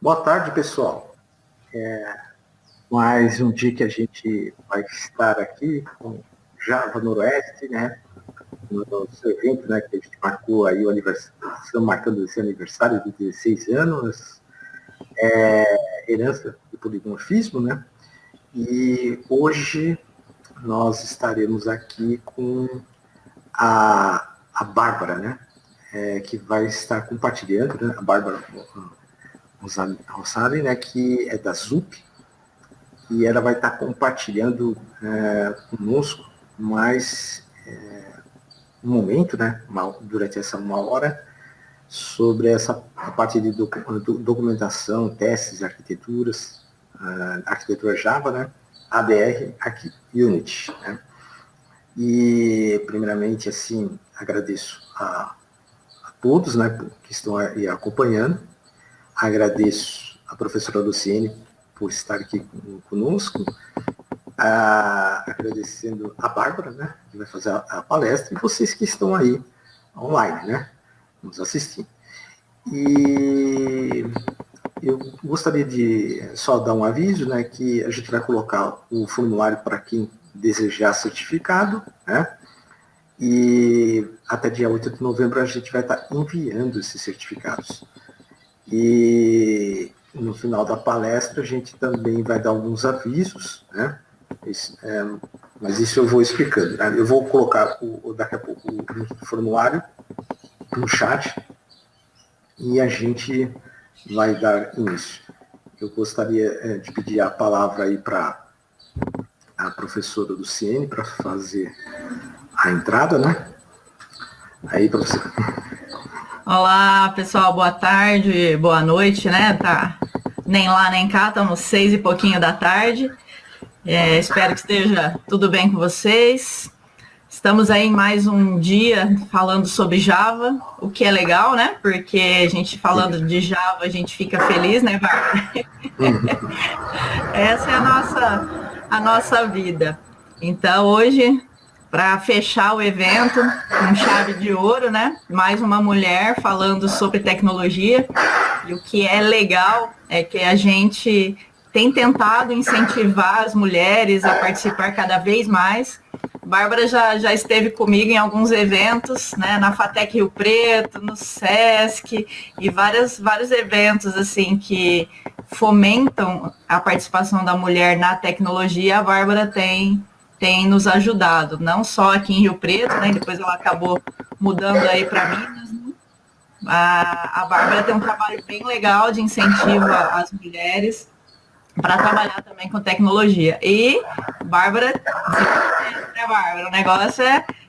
Boa tarde, pessoal. Mais um dia que a gente vai estar aqui com Java Noroeste, né? No nosso evento, né? Que a gente marcou aí o aniversário, estamos marcando esse aniversário de 16 anos, herança e polimorfismo, né? E hoje nós estaremos aqui com a Bárbara, né? Que vai estar compartilhando, né? A Bárbara Rossari, né? Que é da ZUP, e ela vai estar compartilhando conosco mais um momento, né, durante essa 1 hora, sobre essa a parte de documentação, testes, arquiteturas, arquitetura Java, né, ADR, aqui, Unity. Né. E, primeiramente, assim, agradeço a todos, né, que estão aí acompanhando. Agradeço a professora Luciene por estar aqui conosco, agradecendo a Bárbara, né, que vai fazer a palestra, e vocês que estão aí online, né, nos assistindo. E eu gostaria de só dar um aviso, né, que a gente vai colocar o formulário para quem desejar certificado, né, e até dia 8 de novembro a gente vai estar enviando esses certificados. E no final da palestra a gente também vai dar alguns avisos, né? Mas isso eu vou explicando. Né? Eu vou colocar daqui a pouco o link do formulário no chat e a gente vai dar início. Eu gostaria de pedir a palavra aí para a professora Luciene para fazer a entrada, né? Aí, professora. Olá, pessoal, boa tarde, boa noite, né? Tá nem lá nem cá, estamos 6 e pouquinho da tarde. Espero que esteja tudo bem com vocês. Estamos aí em mais um dia falando sobre Java, o que é legal, né? Porque a gente falando de Java, a gente fica feliz, né, Bárbara? Essa é a nossa vida. Então, hoje, para fechar o evento com chave de ouro, né? Mais uma mulher falando sobre tecnologia. E o que é legal é que a gente tem tentado incentivar as mulheres a participar cada vez mais. A Bárbara já esteve comigo em alguns eventos, né, na FATEC Rio Preto, no SESC, e vários eventos assim que fomentam a participação da mulher na tecnologia. A Bárbara tem nos ajudado, não só aqui em Rio Preto, né, depois ela acabou mudando aí para Minas. A Bárbara tem um trabalho bem legal de incentivo às mulheres para trabalhar também com tecnologia. E Bárbara, né, Bárbara? O negócio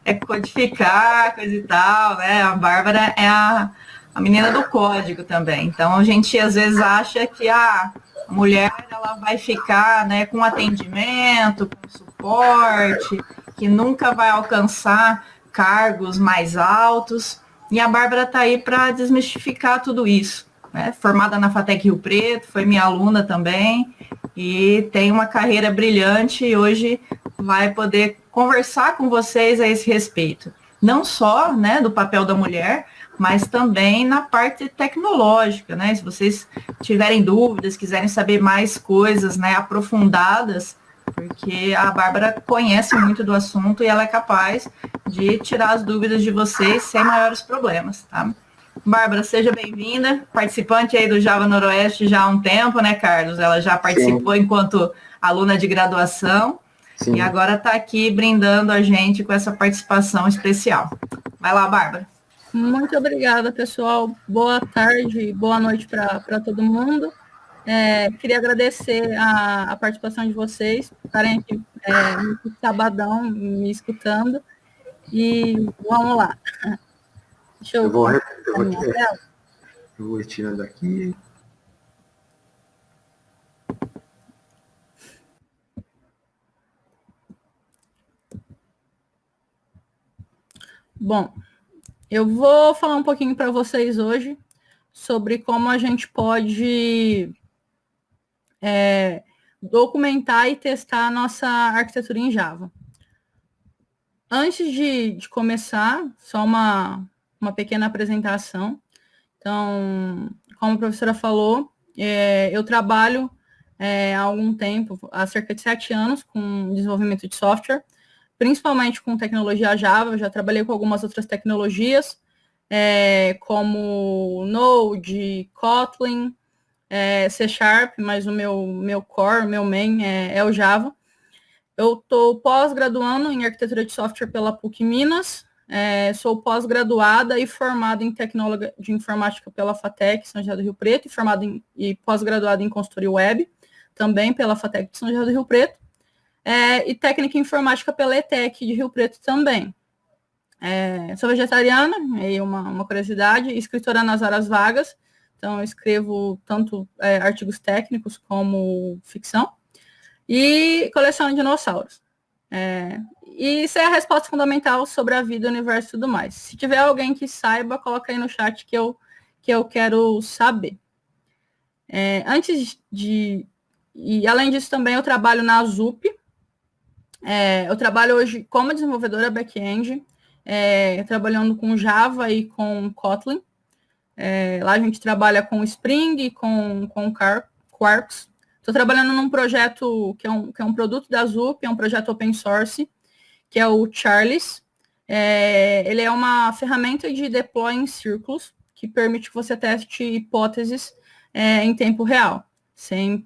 é codificar, coisa e tal, né? A Bárbara é a menina do código também. Então a gente às vezes acha que a mulher ela vai ficar, né, com atendimento, com suporte, que nunca vai alcançar cargos mais altos. E a Bárbara está aí para desmistificar tudo isso. Né? Formada na FATEC Rio Preto, foi minha aluna também, e tem uma carreira brilhante e hoje vai poder conversar com vocês a esse respeito. Não só, né, do papel da mulher, mas também na parte tecnológica, né? Se vocês tiverem dúvidas, quiserem saber mais coisas, né, aprofundadas, porque a Bárbara conhece muito do assunto e ela é capaz de tirar as dúvidas de vocês sem maiores problemas, tá? Bárbara, seja bem-vinda, participante aí do Java Noroeste já há um tempo, né, Carlos? Ela já participou Sim. enquanto aluna de graduação Sim. e agora está aqui brindando a gente com essa participação especial. Vai lá, Bárbara. Muito obrigada, pessoal. Boa tarde, boa noite para todo mundo. Queria agradecer a participação de vocês, estarem aqui no sabadão me escutando. E vamos lá. Deixa eu vou retirando aqui. Bom, eu vou falar um pouquinho para vocês hoje sobre como a gente pode documentar e testar a nossa arquitetura em Java. Antes de começar, só uma pequena apresentação. Então, como a professora falou, eu trabalho há algum tempo, há cerca de 7 anos, com desenvolvimento de software, principalmente com tecnologia Java. Eu já trabalhei com algumas outras tecnologias, como Node, Kotlin, C Sharp, mas o meu core, meu main é o Java. Eu estou pós-graduando em arquitetura de software pela PUC Minas, sou pós-graduada e formada em tecnóloga de informática pela FATEC São José do Rio Preto, e pós-graduada em consultoria web, também pela FATEC de São José do Rio Preto, e técnica em informática pela ETEC de Rio Preto também. Sou vegetariana, aí uma curiosidade, escritora nas horas vagas, então eu escrevo tanto artigos técnicos como ficção, e coleciono dinossauros. E isso é a resposta fundamental sobre a vida, o universo e tudo mais. Se tiver alguém que saiba, coloca aí no chat que eu quero saber. E além disso também eu trabalho na ZUP. Eu trabalho hoje como desenvolvedora back-end, trabalhando com Java e com Kotlin. Lá a gente trabalha com Spring, com Quarks. Estou trabalhando num projeto que é um produto da ZUP, é um projeto open source, que é o Charles. Ele é uma ferramenta de deploy em círculos, que permite que você teste hipóteses em tempo real, sem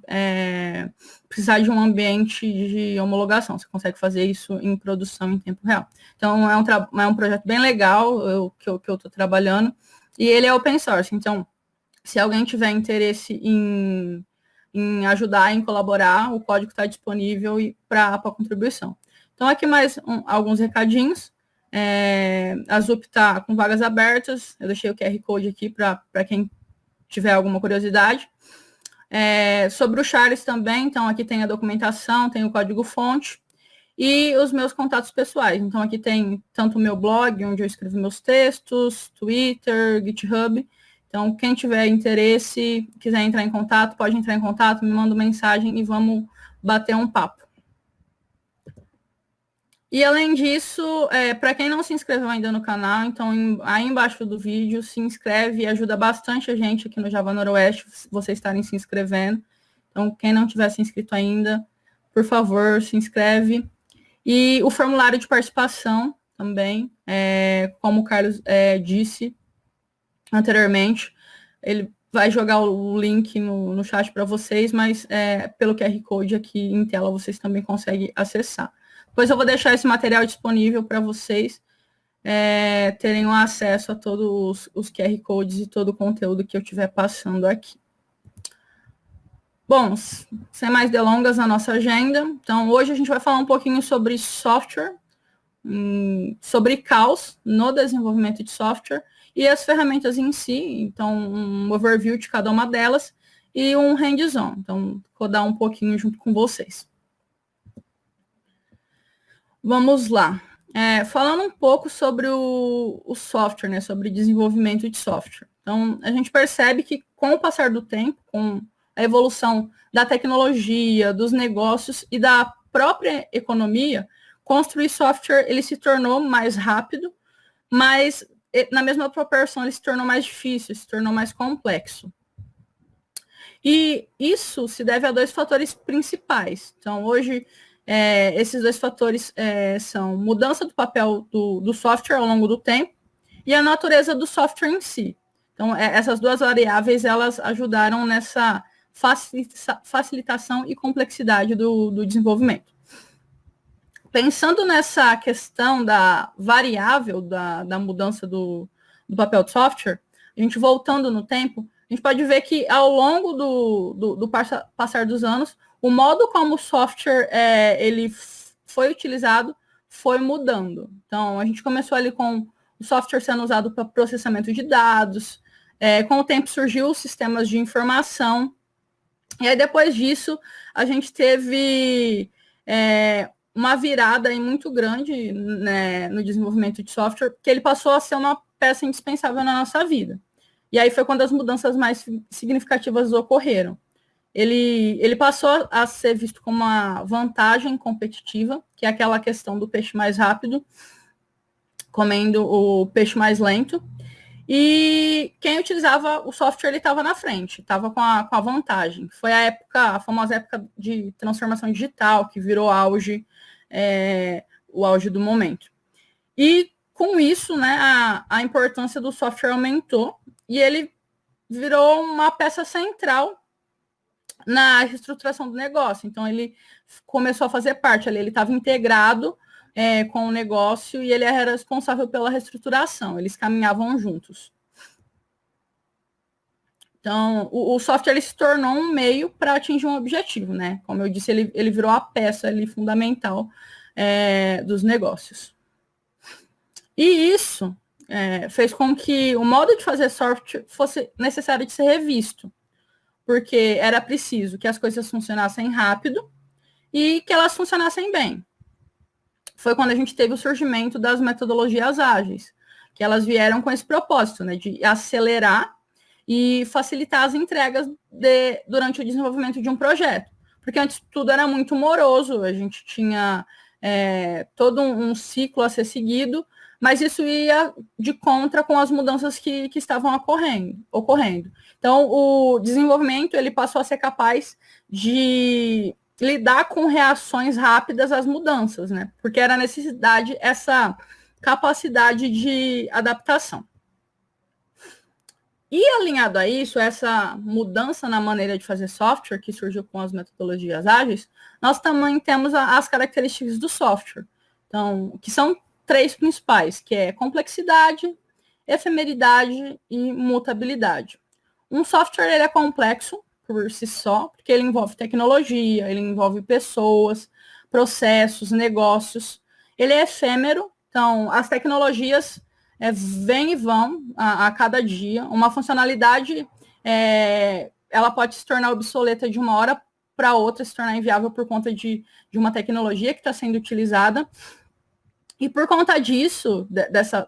precisar de um ambiente de homologação. Você consegue fazer isso em produção em tempo real. Então, é um projeto bem legal que eu estou trabalhando, e ele é open source. Então, se alguém tiver interesse em ajudar, em colaborar, o código está disponível para contribuição. Então, aqui mais alguns recadinhos. A ZUP está com vagas abertas, eu deixei o QR Code aqui para quem tiver alguma curiosidade. Sobre o Charles também, então aqui tem a documentação, tem o código-fonte e os meus contatos pessoais. Então, aqui tem tanto o meu blog, onde eu escrevo meus textos, Twitter, GitHub. Então, quem tiver interesse, quiser entrar em contato, pode entrar em contato, me manda uma mensagem e vamos bater um papo. E, além disso, para quem não se inscreveu ainda no canal, então, aí embaixo do vídeo, se inscreve e ajuda bastante a gente aqui no Java Noroeste, vocês estarem se inscrevendo. Então, quem não tiver se inscrito ainda, por favor, se inscreve. E o formulário de participação também, como o Carlos disse anteriormente, ele vai jogar o link no chat para vocês, mas pelo QR Code aqui em tela vocês também conseguem acessar. Depois eu vou deixar esse material disponível para vocês terem um acesso a todos os QR Codes e todo o conteúdo que eu estiver passando aqui. Bom, sem mais delongas na nossa agenda, então hoje a gente vai falar um pouquinho sobre software, sobre caos no desenvolvimento de software e as ferramentas em si, então um overview de cada uma delas e um hands-on, então vou dar um pouquinho junto com vocês. Vamos lá. Falando um pouco sobre o software, né, sobre desenvolvimento de software. Então, a gente percebe que com o passar do tempo, com a evolução da tecnologia, dos negócios e da própria economia, construir software ele se tornou mais rápido, mas na mesma proporção ele se tornou mais difícil, se tornou mais complexo. E isso se deve a 2 fatores principais. Então, hoje, esses 2 fatores são mudança do papel do software ao longo do tempo e a natureza do software em si. Então, essas 2 variáveis, elas ajudaram nessa facilitação e complexidade do desenvolvimento. Pensando nessa questão da variável da mudança do papel do software, a gente voltando no tempo, a gente pode ver que ao longo do passar dos anos, o modo como o software ele foi utilizado foi mudando. Então, a gente começou ali com o software sendo usado para processamento de dados, com o tempo surgiu os sistemas de informação, e aí depois disso a gente teve uma virada aí muito grande, né, no desenvolvimento de software, que ele passou a ser uma peça indispensável na nossa vida. E aí foi quando as mudanças mais significativas ocorreram. Ele passou a ser visto como uma vantagem competitiva, que é aquela questão do peixe mais rápido comendo o peixe mais lento. E quem utilizava o software, ele estava na frente, estava com a vantagem. Foi a famosa época de transformação digital, que virou auge, o auge do momento. E com isso, né, a importância do software aumentou e ele virou uma peça central na reestruturação do negócio. Então, ele começou a fazer parte ali, ele estava integrado com o negócio e ele era responsável pela reestruturação, eles caminhavam juntos. Então, o software ele se tornou um meio para atingir um objetivo, né? Como eu disse, ele virou a peça ali fundamental dos negócios. E isso fez com que o modo de fazer software fosse necessário de ser revisto, porque era preciso que as coisas funcionassem rápido e que elas funcionassem bem. Foi quando a gente teve o surgimento das metodologias ágeis, que elas vieram com esse propósito, né, de acelerar e facilitar as entregas durante o desenvolvimento de um projeto. Porque antes tudo era muito moroso, a gente tinha todo um ciclo a ser seguido, mas isso ia de contra com as mudanças que estavam ocorrendo. Então, o desenvolvimento ele passou a ser capaz de lidar com reações rápidas às mudanças, né? Porque era necessidade essa capacidade de adaptação. E alinhado a isso, essa mudança na maneira de fazer software, que surgiu com as metodologias ágeis, nós também temos as características do software. Então, que são 3 principais, que é complexidade, efemeridade e mutabilidade. Um software ele é complexo por si só, porque ele envolve tecnologia, ele envolve pessoas, processos, negócios. Ele é efêmero, então as tecnologias vêm e vão a cada dia. Uma funcionalidade ela pode se tornar obsoleta de uma hora para outra, se tornar inviável por conta de uma tecnologia que está sendo utilizada. E por conta disso,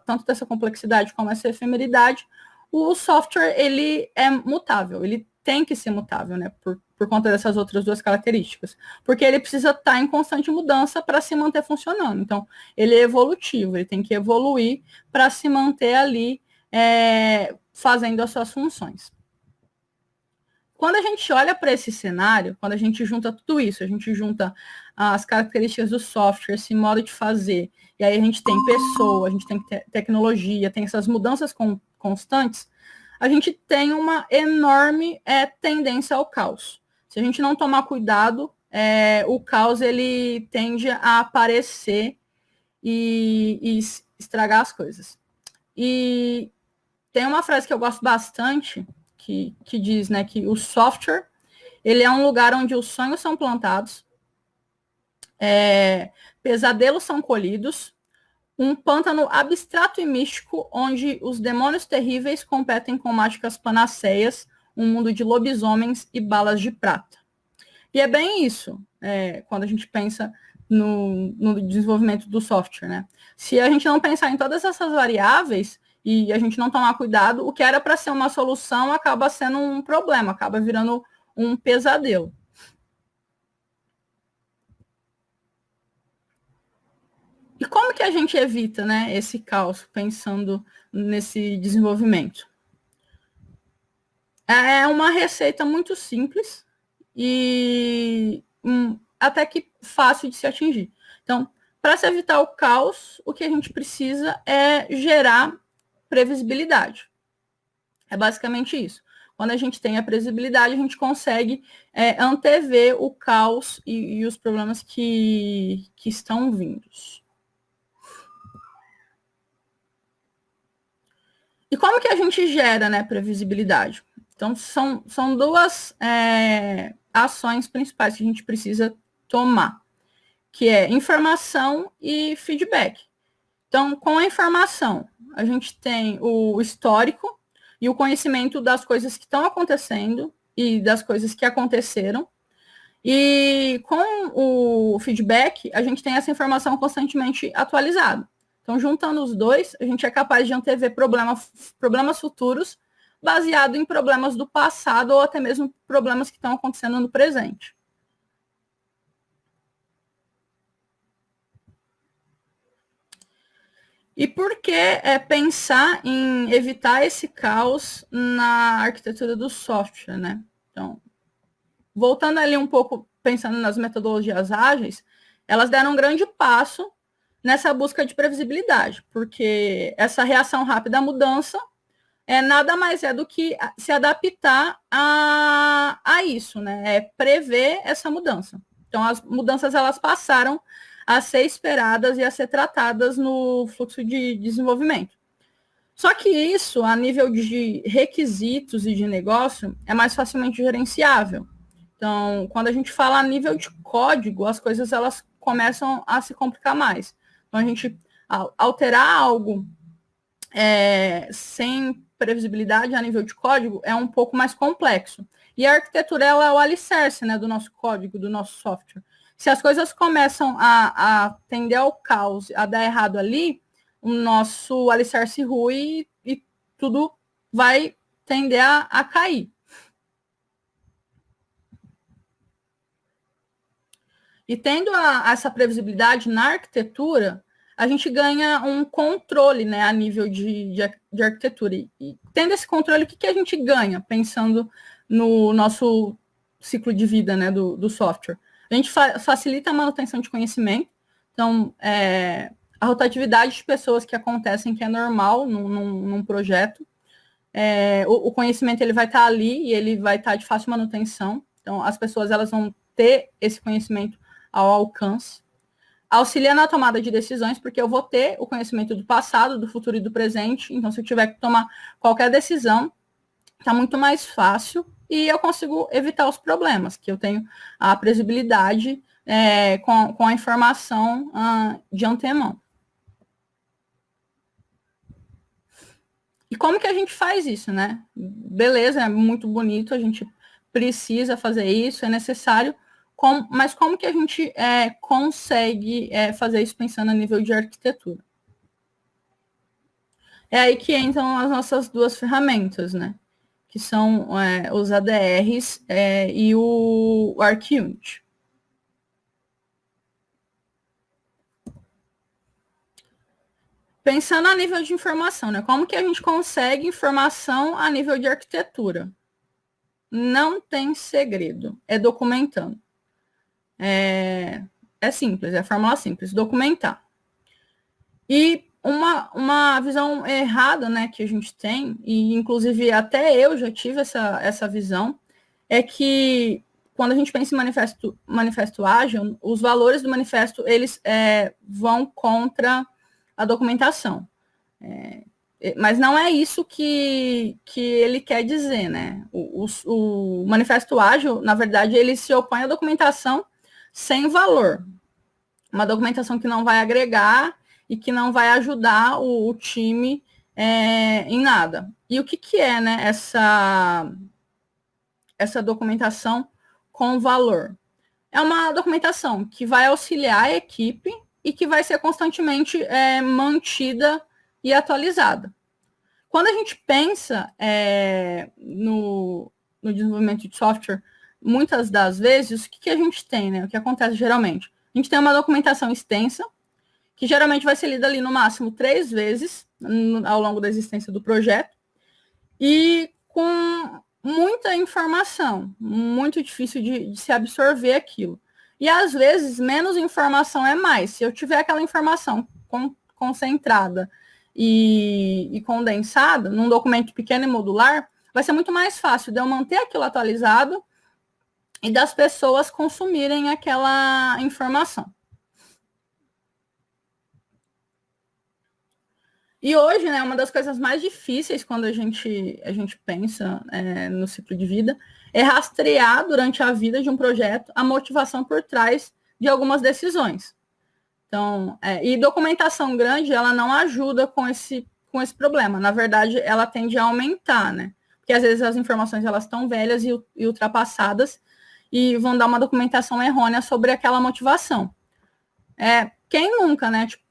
tanto dessa complexidade como essa efemeridade, o software ele é mutável, ele tem que ser mutável, né? Por conta dessas outras 2 características. Porque ele precisa estar em constante mudança para se manter funcionando. Então, ele é evolutivo, ele tem que evoluir para se manter ali fazendo as suas funções. Quando a gente olha para esse cenário, quando a gente junta tudo isso, a gente junta as características do software, esse modo de fazer, e aí a gente tem pessoa, a gente tem tecnologia, tem essas mudanças constantes, a gente tem uma enorme tendência ao caos. Se a gente não tomar cuidado, o caos ele tende a aparecer e estragar as coisas. E tem uma frase que eu gosto bastante, que diz, né, que o software ele é um lugar onde os sonhos são plantados, pesadelos são colhidos, um pântano abstrato e místico onde os demônios terríveis competem com mágicas panaceias, um mundo de lobisomens e balas de prata. E é bem isso, quando a gente pensa no desenvolvimento do software, né? Se a gente não pensar em todas essas variáveis e a gente não tomar cuidado, o que era para ser uma solução acaba sendo um problema, acaba virando um pesadelo. E como que a gente evita, né, esse caos, pensando nesse desenvolvimento? É uma receita muito simples e até que fácil de se atingir. Então, para se evitar o caos, o que a gente precisa é gerar previsibilidade. É basicamente isso. Quando a gente tem a previsibilidade, a gente consegue antever o caos e os problemas que estão vindos. E como que a gente gera, né, previsibilidade? Então, são 2 ações principais que a gente precisa tomar, que é informação e feedback. Então, com a informação, a gente tem o histórico e o conhecimento das coisas que estão acontecendo e das coisas que aconteceram. E com o feedback, a gente tem essa informação constantemente atualizada. Então, juntando os 2, a gente é capaz de antever problemas futuros baseado em problemas do passado ou até mesmo problemas que estão acontecendo no presente. E por que pensar em evitar esse caos na arquitetura do software, né? Então, voltando ali um pouco, pensando nas metodologias ágeis, elas deram um grande passo nessa busca de previsibilidade, porque essa reação rápida à mudança nada mais do que se adaptar a isso, né? É prever essa mudança. Então, as mudanças elas passaram a ser esperadas e a ser tratadas no fluxo de desenvolvimento. Só que isso, a nível de requisitos e de negócio, é mais facilmente gerenciável. Então, quando a gente fala a nível de código, as coisas elas começam a se complicar mais. Então, a gente alterar algo sem previsibilidade a nível de código é um pouco mais complexo. E a arquitetura ela é o alicerce, né, do nosso código, do nosso software. Se as coisas começam a tender ao caos, a dar errado ali, o nosso alicerce rui e tudo vai tender a cair. E tendo essa previsibilidade na arquitetura, a gente ganha um controle, né, a nível de arquitetura. E tendo esse controle, o que a gente ganha, pensando no nosso ciclo de vida, né, do software? A gente facilita a manutenção de conhecimento. Então, a rotatividade de pessoas que acontecem, que é normal num projeto. O conhecimento ele vai estar ali e ele vai estar de fácil manutenção. Então, as pessoas elas vão ter esse conhecimento ao alcance. Auxilia na tomada de decisões, porque eu vou ter o conhecimento do passado, do futuro e do presente. Então, se eu tiver que tomar qualquer decisão, está muito mais fácil e eu consigo evitar os problemas, que eu tenho a previsibilidade com a informação de antemão. E como que a gente faz isso, né? Beleza, é muito bonito, a gente precisa fazer isso, é necessário, mas como que a gente consegue fazer isso pensando a nível de arquitetura? É aí que entram as nossas duas ferramentas, né? Que são os ADRs e o ArcUnit. Pensando a nível de informação, né? Como que a gente consegue informação a nível de arquitetura? Não tem segredo, é documentando. É simples, é a fórmula simples, documentar. E uma visão errada, né, que a gente tem, e inclusive até eu já tive essa visão, é que quando a gente pensa em manifesto ágil, os valores do manifesto, eles vão contra a documentação. Mas não é isso que ele quer dizer, né? O manifesto ágil, na verdade, ele se opõe à documentação sem valor. Uma documentação que não vai agregar e que não vai ajudar o time em nada. E o que é, né, essa documentação com valor? É uma documentação que vai auxiliar a equipe e que vai ser constantemente mantida e atualizada. Quando a gente pensa no desenvolvimento de software, muitas das vezes, o que a gente tem, né? O que acontece geralmente? A gente tem uma documentação extensa, que geralmente vai ser lida ali no máximo 3 vezes ao longo da existência do projeto, e com muita informação, muito difícil de se absorver aquilo. E às vezes, menos informação é mais. Se eu tiver aquela informação concentrada e condensada num documento pequeno e modular, vai ser muito mais fácil de eu manter aquilo atualizado e das pessoas consumirem aquela informação. E hoje, né, uma das coisas mais difíceis quando a gente pensa no ciclo de vida é rastrear durante a vida de um projeto a motivação por trás de algumas decisões. Então, e documentação grande, ela não ajuda com esse problema. Na verdade, ela tende a aumentar, né? Porque às vezes as informações elas estão velhas e ultrapassadas e vão dar uma documentação errônea sobre aquela motivação. Quem nunca, né? Tipo,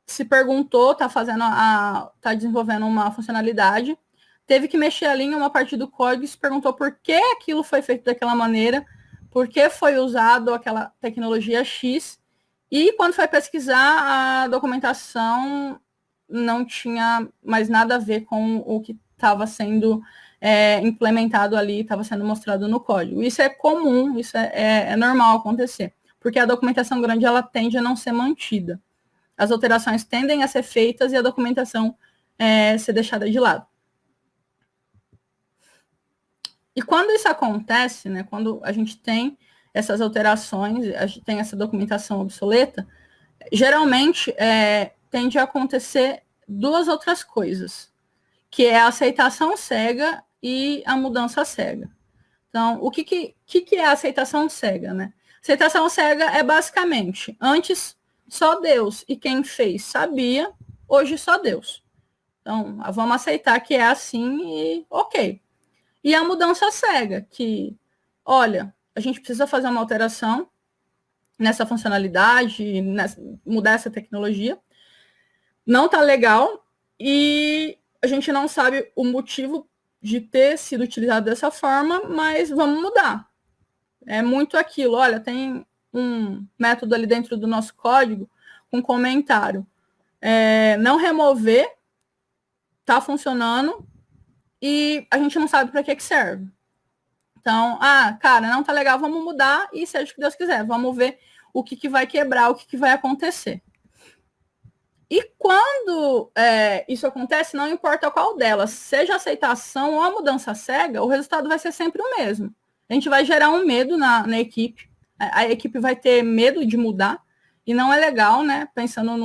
se perguntou, tá desenvolvendo uma funcionalidade, teve que mexer ali em uma parte do código e se perguntou por que aquilo foi feito daquela maneira, por que foi usado aquela tecnologia X, e quando foi pesquisar a documentação, não tinha mais nada a ver com o que estava sendo implementado ali, estava sendo mostrado no código. Isso é comum, isso é normal acontecer, porque a documentação grande ela tende a não ser mantida. As alterações tendem a ser feitas e a documentação ser deixada de lado. E quando isso acontece, né, quando a gente tem essas alterações, a gente tem essa documentação obsoleta, geralmente tende a acontecer duas outras coisas, que é a aceitação cega e a mudança cega. Então, o que é a aceitação cega, né? Aceitação cega é basicamente, antes só Deus e quem fez sabia, hoje só Deus. Então, vamos aceitar que é assim e ok. E a mudança cega, que, olha, a gente precisa fazer uma alteração nessa funcionalidade, mudar essa tecnologia, não está legal e a gente não sabe o motivo de ter sido utilizado dessa forma, mas vamos mudar. É muito aquilo, olha, tem um método ali dentro do nosso código, um comentário, não remover, está funcionando e a gente não sabe para que serve. Então, cara, não tá legal, vamos mudar e seja o que Deus quiser, vamos ver o que vai quebrar, o que vai acontecer. E quando isso acontece, não importa qual delas, seja a aceitação ou a mudança cega, o resultado vai ser sempre o mesmo. A gente vai gerar um medo na equipe, a equipe vai ter medo de mudar, e não é legal, né? Pensando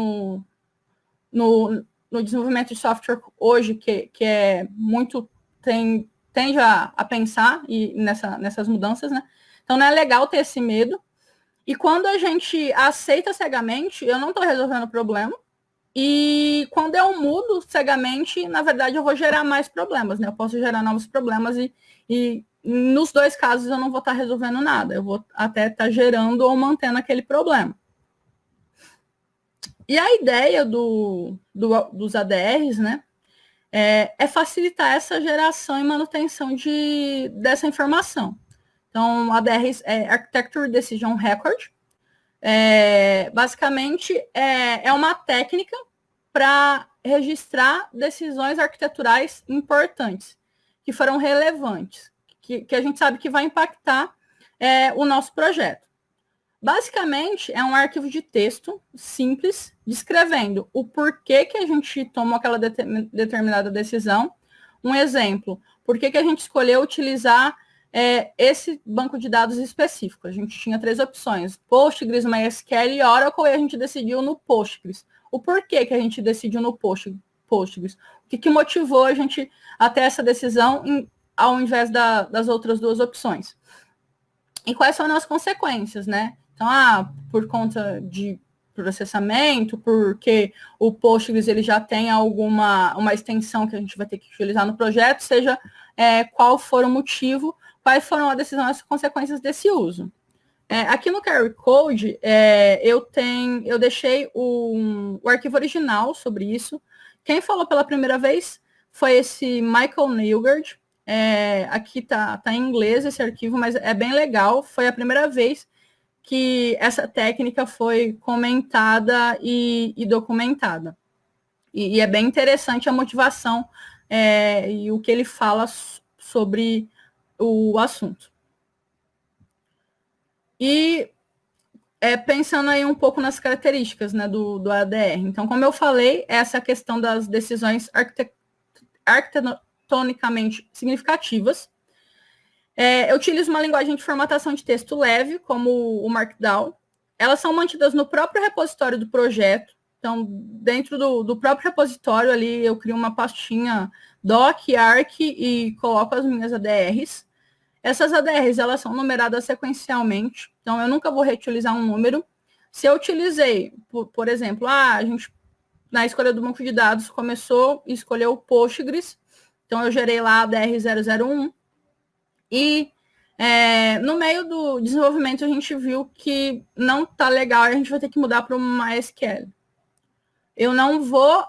no desenvolvimento de software hoje, que é muito, tende a pensar nessas mudanças, né? Então não é legal ter esse medo. E quando a gente aceita cegamente, eu não estou resolvendo o problema. E quando eu mudo cegamente, na verdade, eu vou gerar mais problemas, né? Eu posso gerar novos problemas e nos dois casos eu não vou estar resolvendo nada. Eu vou até estar gerando ou mantendo aquele problema. E a ideia dos ADRs, né? É facilitar essa geração e manutenção dessa informação. Então, ADRs é Architecture Decision Record. Basicamente, é uma técnica para registrar decisões arquiteturais importantes, que foram relevantes, que a gente sabe que vai impactar o nosso projeto. Basicamente, é um arquivo de texto simples, descrevendo o porquê que a gente tomou aquela determinada decisão. Um exemplo, por que a gente escolheu utilizar esse banco de dados específico. A gente tinha 3 opções, Postgres, MySQL e Oracle, e a gente decidiu no Postgres. O porquê que a gente decidiu no Postgres? O que motivou a gente a ter essa decisão ao invés das outras 2 opções? E quais são as consequências, né? Então, por conta de processamento, porque o Postgres ele já tem uma extensão que a gente vai ter que utilizar no projeto, seja qual for o motivo, quais foram a decisão e as consequências desse uso. Aqui no Carry Code, eu deixei o arquivo original sobre isso. Quem falou pela primeira vez foi esse Michael Newgard. Aqui tá em inglês esse arquivo, mas é bem legal. Foi a primeira vez que essa técnica foi comentada e documentada. E é bem interessante a motivação e o que ele fala sobre o assunto. E pensando aí um pouco nas características, né, do ADR. Então, como eu falei, essa questão das decisões arquitetonicamente significativas. Eu utilizo uma linguagem de formatação de texto leve, como o Markdown. Elas são mantidas no próprio repositório do projeto. Então, dentro do próprio repositório ali, eu crio uma pastinha doc, arc e coloco as minhas ADRs. Essas ADRs, elas são numeradas sequencialmente. Então, eu nunca vou reutilizar um número. Se eu utilizei, por exemplo, a gente, na escolha do banco de dados, começou e escolheu o Postgres. Então, eu gerei lá a ADR 001. E no meio do desenvolvimento a gente viu que não está legal e a gente vai ter que mudar para o MySQL. Eu não vou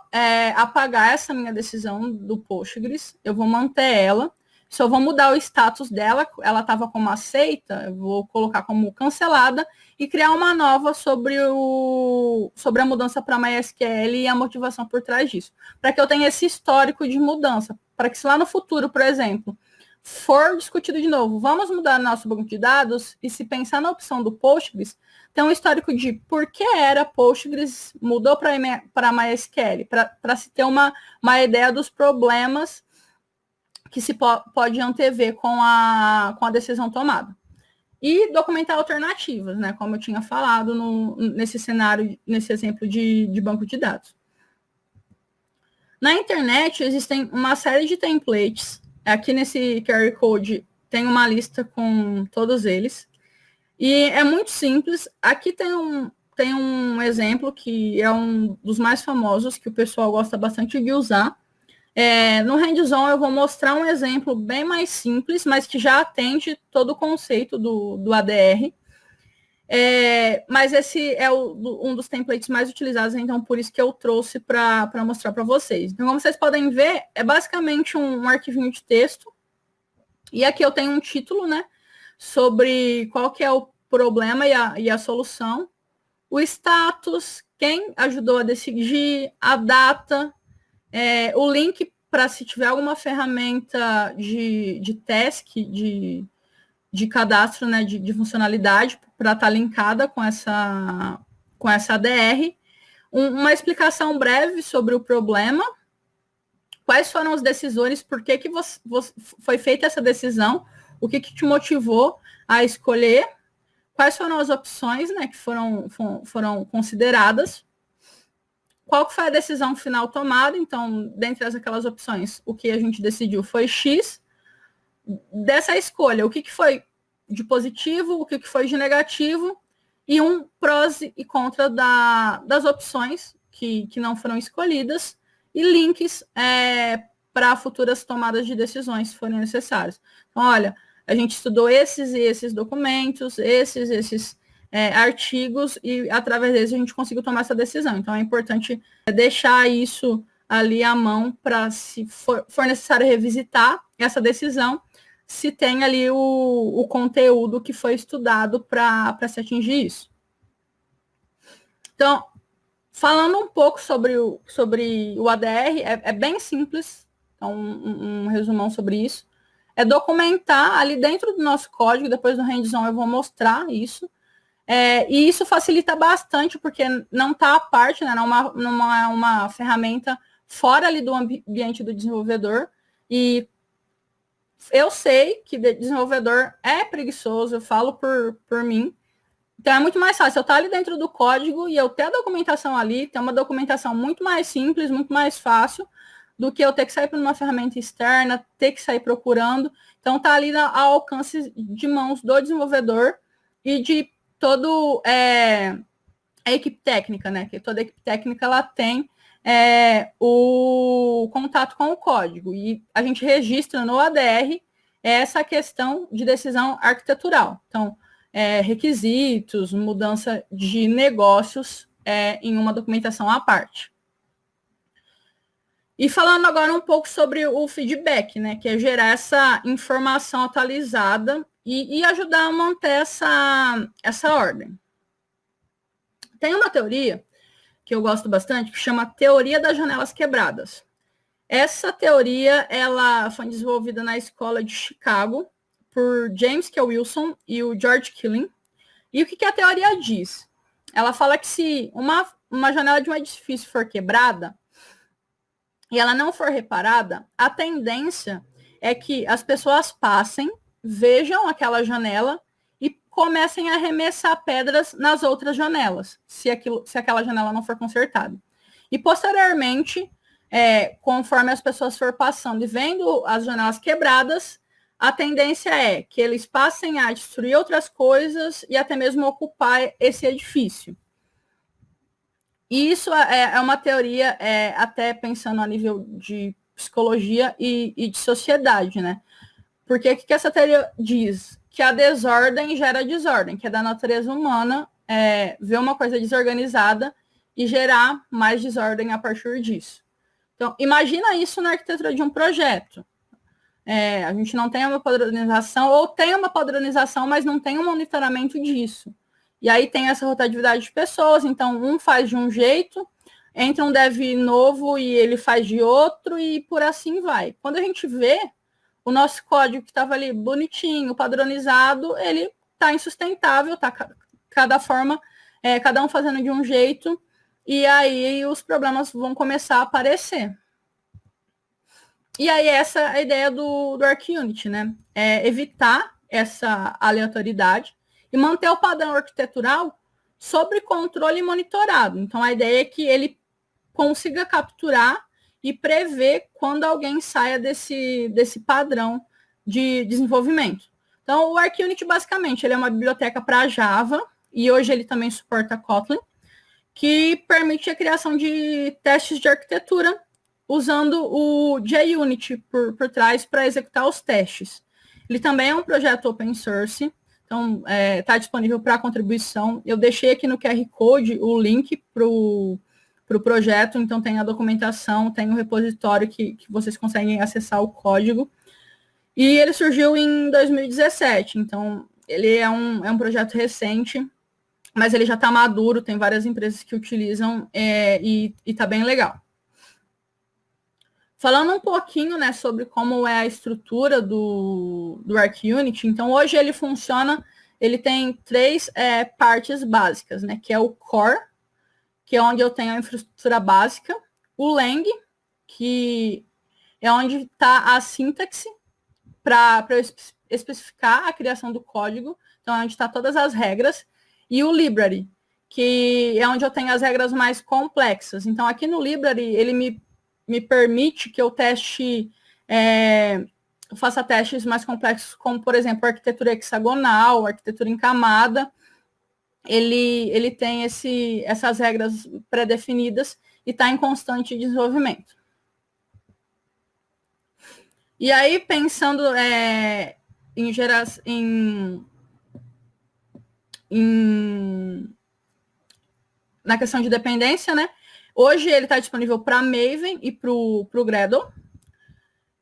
apagar essa minha decisão do Postgres, eu vou manter ela, Se eu vou mudar o status dela, ela estava como aceita, eu vou colocar como cancelada e criar uma nova sobre a mudança para MySQL e a motivação por trás disso. Para que eu tenha esse histórico de mudança. Para que se lá no futuro, por exemplo, for discutido de novo, vamos mudar nosso banco de dados, e se pensar na opção do Postgres, tem um histórico de por que era Postgres, mudou para MySQL, para se ter uma ideia dos problemas que se pode antever com a decisão tomada. E documentar alternativas, né, como eu tinha falado nesse cenário, nesse exemplo de banco de dados. Na internet existem uma série de templates. Aqui nesse QR Code tem uma lista com todos eles. E é muito simples. Aqui tem um exemplo que é um dos mais famosos, que o pessoal gosta bastante de usar. No hands-on eu vou mostrar um exemplo bem mais simples, mas que já atende todo o conceito do ADR. Mas esse é um dos templates mais utilizados, então por isso que eu trouxe para mostrar para vocês. Então, como vocês podem ver, é basicamente um arquivinho de texto. E aqui eu tenho um título, né, sobre qual que é o problema e a solução, o status, quem ajudou a decidir, a data, o link para se tiver alguma ferramenta de task, de cadastro, né, de funcionalidade, para estar linkada com essa ADR, uma explicação breve sobre o problema, quais foram os decisores, por que foi feita essa decisão, o que te motivou a escolher, quais foram as opções, né, que foram consideradas, qual que foi a decisão final tomada. Então, dentre aquelas opções, o que a gente decidiu foi X. Dessa escolha, o que foi de positivo, o que foi de negativo, e um prós e contra das opções que não foram escolhidas, e links para futuras tomadas de decisões, se forem necessários. Então, olha, a gente estudou esses e esses documentos, esses artigos, e através deles a gente conseguiu tomar essa decisão. Então, é importante deixar isso ali à mão para, se for necessário revisitar essa decisão, se tem ali o conteúdo que foi estudado para se atingir isso. Então, falando um pouco sobre o ADR, é bem simples, então um resumão sobre isso. É documentar ali dentro do nosso código, depois no hands-on eu vou mostrar isso. E isso facilita bastante, porque não está à parte, né, não é uma ferramenta fora ali do ambiente do desenvolvedor. E eu sei que desenvolvedor é preguiçoso, eu falo por mim. Então é muito mais fácil eu estar ali dentro do código e eu ter a documentação ali, ter uma documentação muito mais simples, muito mais fácil, do que eu ter que sair para uma ferramenta externa, ter que sair procurando. Então está ali ao alcance de mãos do desenvolvedor e de todo a equipe técnica, né? Que toda a equipe técnica ela tem o contato com o código. E a gente registra no ADR essa questão de decisão arquitetural. Então, requisitos, mudança de negócios em uma documentação à parte. E falando agora um pouco sobre o feedback, né? Que é gerar essa informação atualizada e ajudar a manter essa ordem. Tem uma teoria que eu gosto bastante, que chama Teoria das Janelas Quebradas. Essa teoria ela foi desenvolvida na escola de Chicago por James K. Wilson e o George Killing. E o que a teoria diz? Ela fala que se uma janela de um edifício for quebrada e ela não for reparada, a tendência é que as pessoas passem, vejam aquela janela e comecem a arremessar pedras nas outras janelas, se aquela janela não for consertada. E, posteriormente, conforme as pessoas for passando e vendo as janelas quebradas, a tendência é que eles passem a destruir outras coisas e até mesmo ocupar esse edifício. E isso é uma teoria, até pensando a nível de psicologia e de sociedade, né? Porque o que essa teoria diz? Que a desordem gera desordem, que é da natureza humana ver uma coisa desorganizada e gerar mais desordem a partir disso. Então, imagina isso na arquitetura de um projeto. a gente não tem uma padronização, ou tem uma padronização, mas não tem um monitoramento disso. E aí tem essa rotatividade de pessoas, então um faz de um jeito, entra um dev novo e ele faz de outro, e por assim vai. Quando a gente vê, o nosso código que estava ali bonitinho, padronizado, ele está insustentável, tá cada forma, cada um fazendo de um jeito, e aí os problemas vão começar a aparecer. E aí essa é a ideia do ArcUnit, né? É evitar essa aleatoriedade e manter o padrão arquitetural sob controle e monitorado. Então a ideia é que ele consiga capturar e prever quando alguém saia desse padrão de desenvolvimento. Então o ArcUnit basicamente ele é uma biblioteca para Java e hoje ele também suporta Kotlin, que permite a criação de testes de arquitetura usando o JUnit por trás para executar os testes. Ele também é um projeto open source, então está disponível para contribuição. Eu deixei aqui no QR Code o link para o projeto, então tem a documentação, tem o repositório que vocês conseguem acessar o código. E ele surgiu em 2017, então ele é um projeto recente, mas ele já está maduro, tem várias empresas que utilizam e está bem legal. Falando um pouquinho, né, sobre como é a estrutura do ArcUnit, então hoje ele funciona, ele tem 3 partes básicas, né, que é o Core, que é onde eu tenho a infraestrutura básica, o Lang, que é onde está a sintaxe para eu especificar a criação do código, então é onde está todas as regras, e o Library, que é onde eu tenho as regras mais complexas. Então aqui no Library ele me permite que eu teste, eu faça testes mais complexos, como, por exemplo, arquitetura hexagonal, arquitetura em camada. Ele tem essas regras pré-definidas e está em constante desenvolvimento. E aí, pensando na questão de dependência, né? Hoje ele está disponível para Maven e para o Gradle,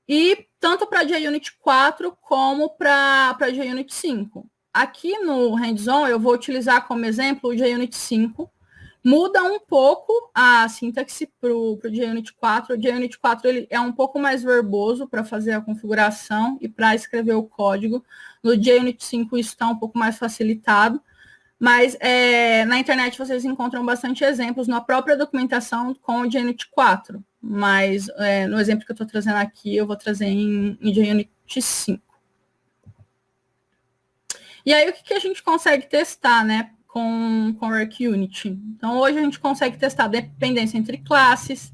e tanto para JUnit 4 como para JUnit 5. Aqui no hands-on eu vou utilizar como exemplo o JUnit 5. Muda um pouco a sintaxe para o JUnit 4. O JUnit 4 ele é um pouco mais verboso para fazer a configuração e para escrever o código. No JUnit 5 isso está um pouco mais facilitado. Mas na internet vocês encontram bastante exemplos na própria documentação com o JUnit 4. Mas no exemplo que eu estou trazendo aqui, eu vou trazer em JUnit 5. E aí, o que a gente consegue testar, né, com o ArcUnit? Então, hoje a gente consegue testar dependência entre classes,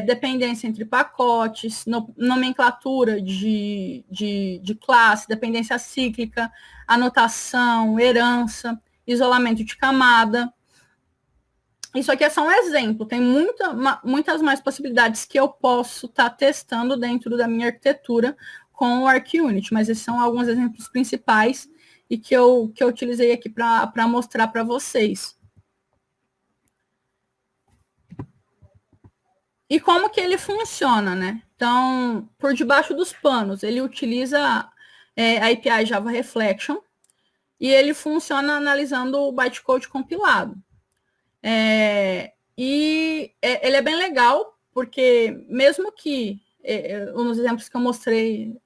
dependência entre pacotes, nomenclatura de classe, dependência cíclica, anotação, herança, isolamento de camada. Isso aqui é só um exemplo, tem muitas mais possibilidades que eu posso estar testando dentro da minha arquitetura com o ArcUnit, mas esses são alguns exemplos principais e que eu utilizei aqui para mostrar para vocês. E como que ele funciona, né? Então, por debaixo dos panos, ele utiliza a API Java Reflection e ele funciona analisando o bytecode compilado. Ele é bem legal, porque mesmo que, nos exemplos que eu mostrei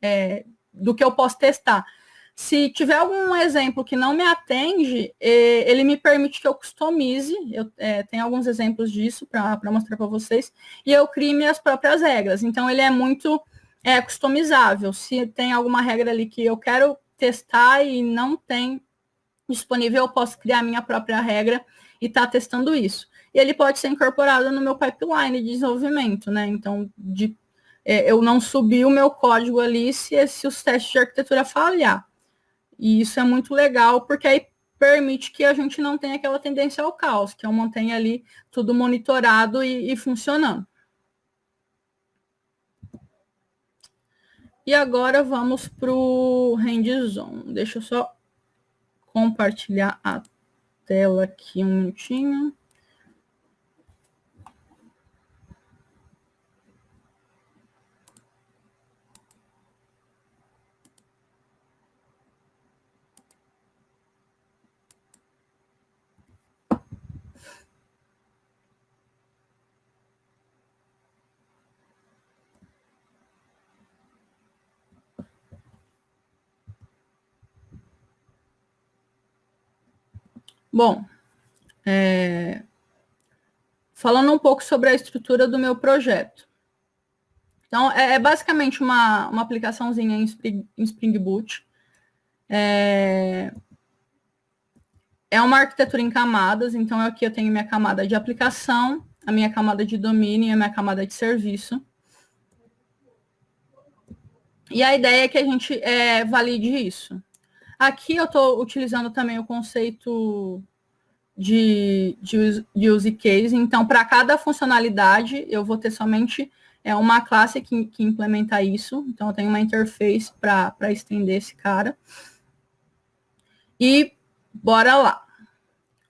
do que eu posso testar, se tiver algum exemplo que não me atende, ele me permite que eu customize, eu tenho alguns exemplos disso para mostrar para vocês, e eu crie minhas próprias regras. Então, ele é muito customizável. Se tem alguma regra ali que eu quero testar e não tem disponível, eu posso criar minha própria regra e estar testando isso. E ele pode ser incorporado no meu pipeline de desenvolvimento, né? Então, eu não subir o meu código ali se os testes de arquitetura falhar. E isso é muito legal, porque aí permite que a gente não tenha aquela tendência ao caos, que eu mantenha ali tudo monitorado e funcionando. E agora vamos para o hands-on. Deixa eu só compartilhar a tela aqui um minutinho. Bom, falando um pouco sobre a estrutura do meu projeto. Então, é basicamente uma aplicaçãozinha em Spring Boot. É uma arquitetura em camadas, então aqui eu tenho minha camada de aplicação, a minha camada de domínio e a minha camada de serviço. E a ideia é que a gente valide isso. Aqui eu estou utilizando também o conceito de use case. Então, para cada funcionalidade, eu vou ter somente uma classe que implementa isso. Então, eu tenho uma interface para estender esse cara. E bora lá.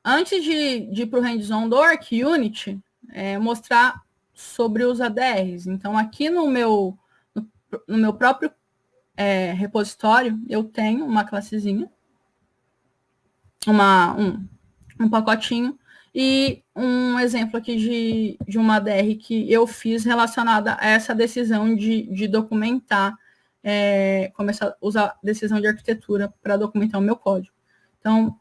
Antes de ir para o hands-on do ArcUnit, mostrar sobre os ADRs. Então, aqui no meu próprio repositório, eu tenho uma classezinha, um pacotinho, e um exemplo aqui de uma ADR que eu fiz relacionada a essa decisão de documentar, começar a usar a decisão de arquitetura para documentar o meu código. Então,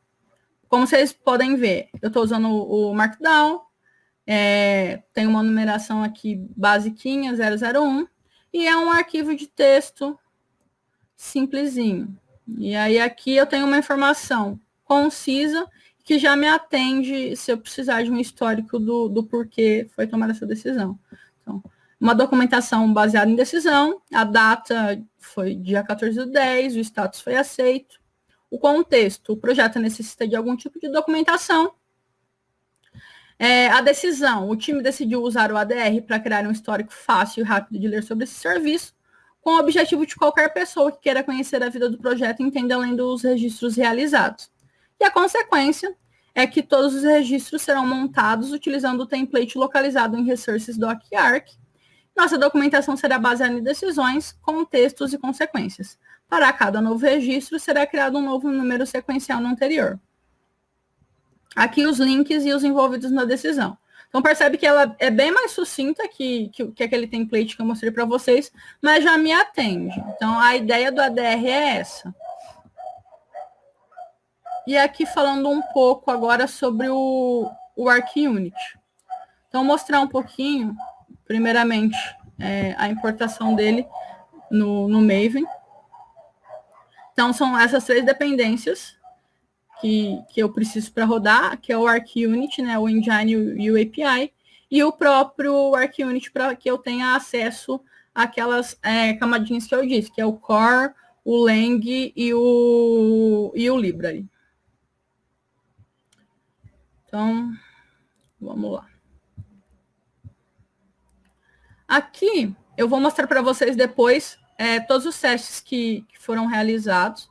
como vocês podem ver, eu estou usando o Markdown, tem uma numeração aqui basiquinha, 001, e é um arquivo de texto simplesinho. E aí aqui eu tenho uma informação concisa que já me atende se eu precisar de um histórico do porquê foi tomada essa decisão. Então, uma documentação baseada em decisão, a data foi dia 14/10, o status foi aceito, o contexto, o projeto necessita de algum tipo de documentação, a decisão, o time decidiu usar o ADR para criar um histórico fácil e rápido de ler sobre esse serviço, com o objetivo de qualquer pessoa que queira conhecer a vida do projeto entenda além dos registros realizados. E a consequência é que todos os registros serão montados utilizando o template localizado em resources.doc.arc. Nossa documentação será baseada em decisões, contextos e consequências. Para cada novo registro, será criado um novo número sequencial no anterior. Aqui os links e os envolvidos na decisão. Então, percebe que ela é bem mais sucinta que aquele template que eu mostrei para vocês, mas já me atende. Então, a ideia do ADR é essa. E aqui falando um pouco agora sobre o ArcUnit. Então, mostrar um pouquinho, primeiramente, a importação dele no Maven. Então, são essas 3 dependências que eu preciso para rodar, que é o ArcUnit, né, o Engine e o API, e o próprio ArcUnit para que eu tenha acesso àquelas camadinhas que eu disse, que é o Core, o Lang e o Library. Então, vamos lá. Aqui, eu vou mostrar para vocês depois todos os testes que foram realizados.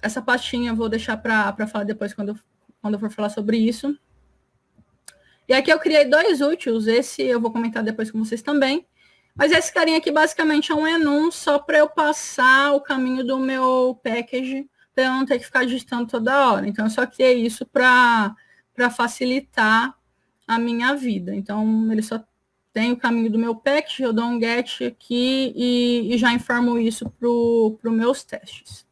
Essa pastinha eu vou deixar para falar depois quando eu for falar sobre isso. E aqui eu criei 2 úteis, esse eu vou comentar depois com vocês também. Mas esse carinha aqui basicamente é um enum só para eu passar o caminho do meu package, para eu não ter que ficar digitando toda hora. Então, eu só criei isso para facilitar a minha vida. Então, ele só tem o caminho do meu package, eu dou um get aqui e já informo isso para os meus testes.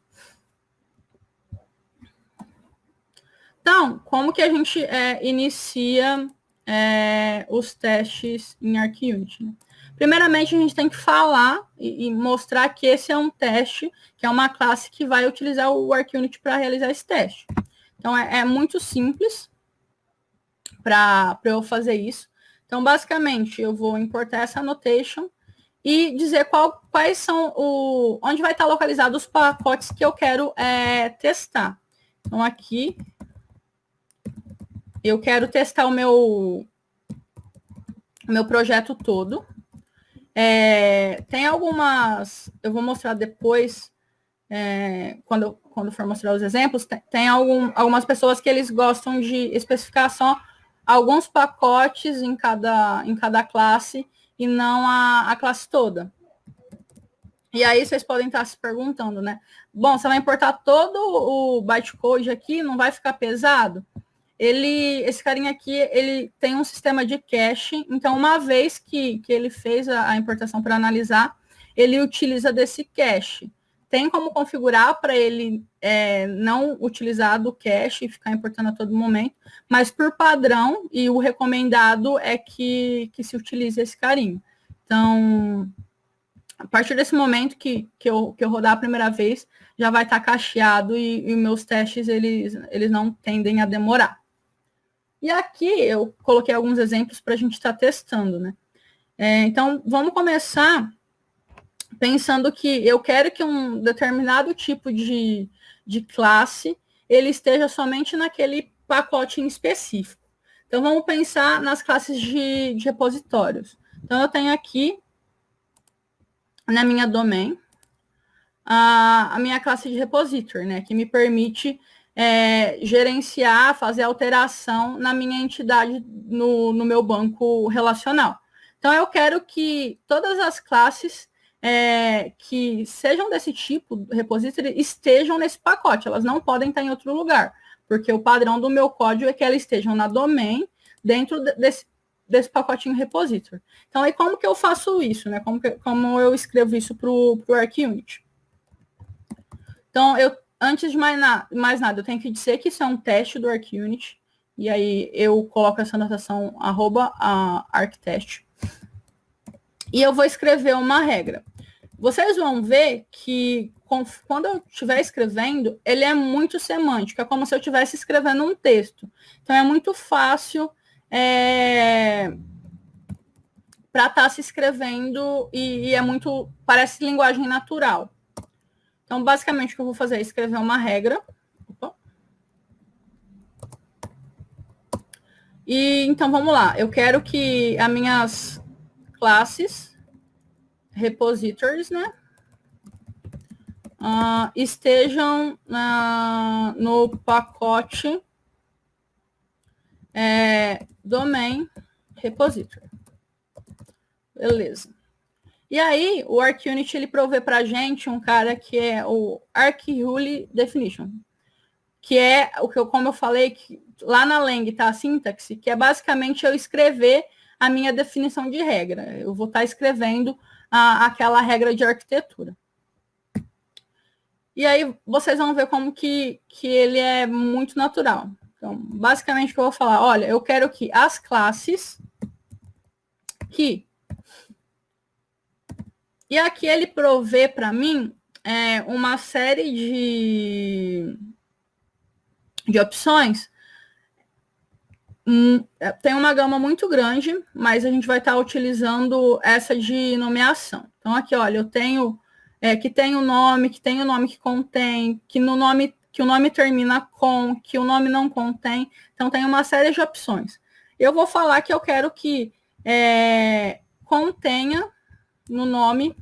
Então, como que a gente inicia os testes em ArcUnit, né? Primeiramente, a gente tem que falar e mostrar que esse é um teste, que é uma classe que vai utilizar o ArcUnit para realizar esse teste. Então, é muito simples para eu fazer isso. Então, basicamente, eu vou importar essa annotation e dizer quais são onde vai estar localizado os pacotes que eu quero testar. Então, aqui, eu quero testar o meu projeto todo. Tem algumas, eu vou mostrar depois, quando for mostrar os exemplos, tem algumas pessoas que eles gostam de especificar só alguns pacotes em cada classe e não a classe toda. E aí vocês podem estar se perguntando, né? Bom, você vai importar todo o bytecode aqui, não vai ficar pesado? Esse carinha aqui, ele tem um sistema de cache, então uma vez que ele fez a importação para analisar, ele utiliza desse cache. tem como configurar para ele não utilizar do cache e ficar importando a todo momento, mas por padrão, e o recomendado é que se utilize esse carinho. Então, a partir desse momento que eu rodar a primeira vez, já vai estar cacheado e meus testes, eles não tendem a demorar. E aqui eu coloquei alguns exemplos para a gente estar testando, né? Então, vamos começar pensando que eu quero que um determinado tipo de classe ele esteja somente naquele pacote em específico. Então, vamos pensar nas classes de repositórios. Então, eu tenho aqui, na minha domain, a minha classe de repository, né, que me permite gerenciar, fazer alteração na minha entidade, no meu banco relacional. Então, eu quero que todas as classes que sejam desse tipo, repository, estejam nesse pacote. Elas não podem estar em outro lugar, porque o padrão do meu código é que elas estejam na domain, dentro desse pacotinho repository. Então, aí como que eu faço isso, né? Como eu escrevo isso para o ArcUnit? Então, antes de mais nada, eu tenho que dizer que isso é um teste do ArcUnit, e aí eu coloco essa anotação @arctest. E eu vou escrever uma regra. Vocês vão ver que quando eu estiver escrevendo, ele é muito semântico, é como se eu estivesse escrevendo um texto. Então, é muito fácil para estar se escrevendo e parece linguagem natural. Então, basicamente, o que eu vou fazer é escrever uma regra. Opa. E, então, vamos lá. Eu quero que as minhas classes, repositories, né, estejam no pacote domain repository. Beleza. E aí, o ArcUnit, ele provê para a gente um cara que é o ArcRule Definition, que é o que como eu falei, que lá na Lang está a sintaxe, que é basicamente eu escrever a minha definição de regra. Eu vou estar escrevendo aquela regra de arquitetura. E aí, vocês vão ver como que ele é muito natural. Então, basicamente, o que eu vou falar, olha, eu quero que as classes que... E aqui ele provê para mim uma série de opções. Tem uma gama muito grande, mas a gente vai estar utilizando essa de nomeação. Então, aqui, olha, eu tenho que tem o nome que contém, que o nome termina com, que o nome não contém. Então, tem uma série de opções. Eu vou falar que eu quero que contenha no nome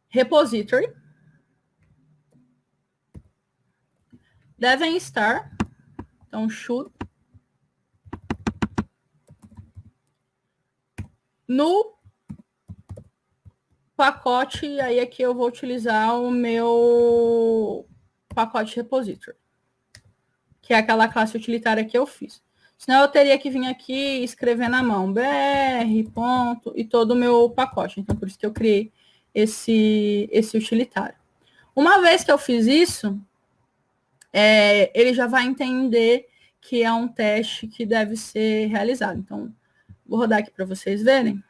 repository. Devem estar. Então, should. No pacote, e aí aqui eu vou utilizar o meu pacote repository, que é aquela classe utilitária que eu fiz. Senão eu teria que vir aqui e escrever na mão br, ponto, e todo o meu pacote. Então, por isso que eu criei esse utilitário. Uma vez que eu fiz isso, ele já vai entender que é um teste que deve ser realizado. Então, vou rodar aqui para vocês verem.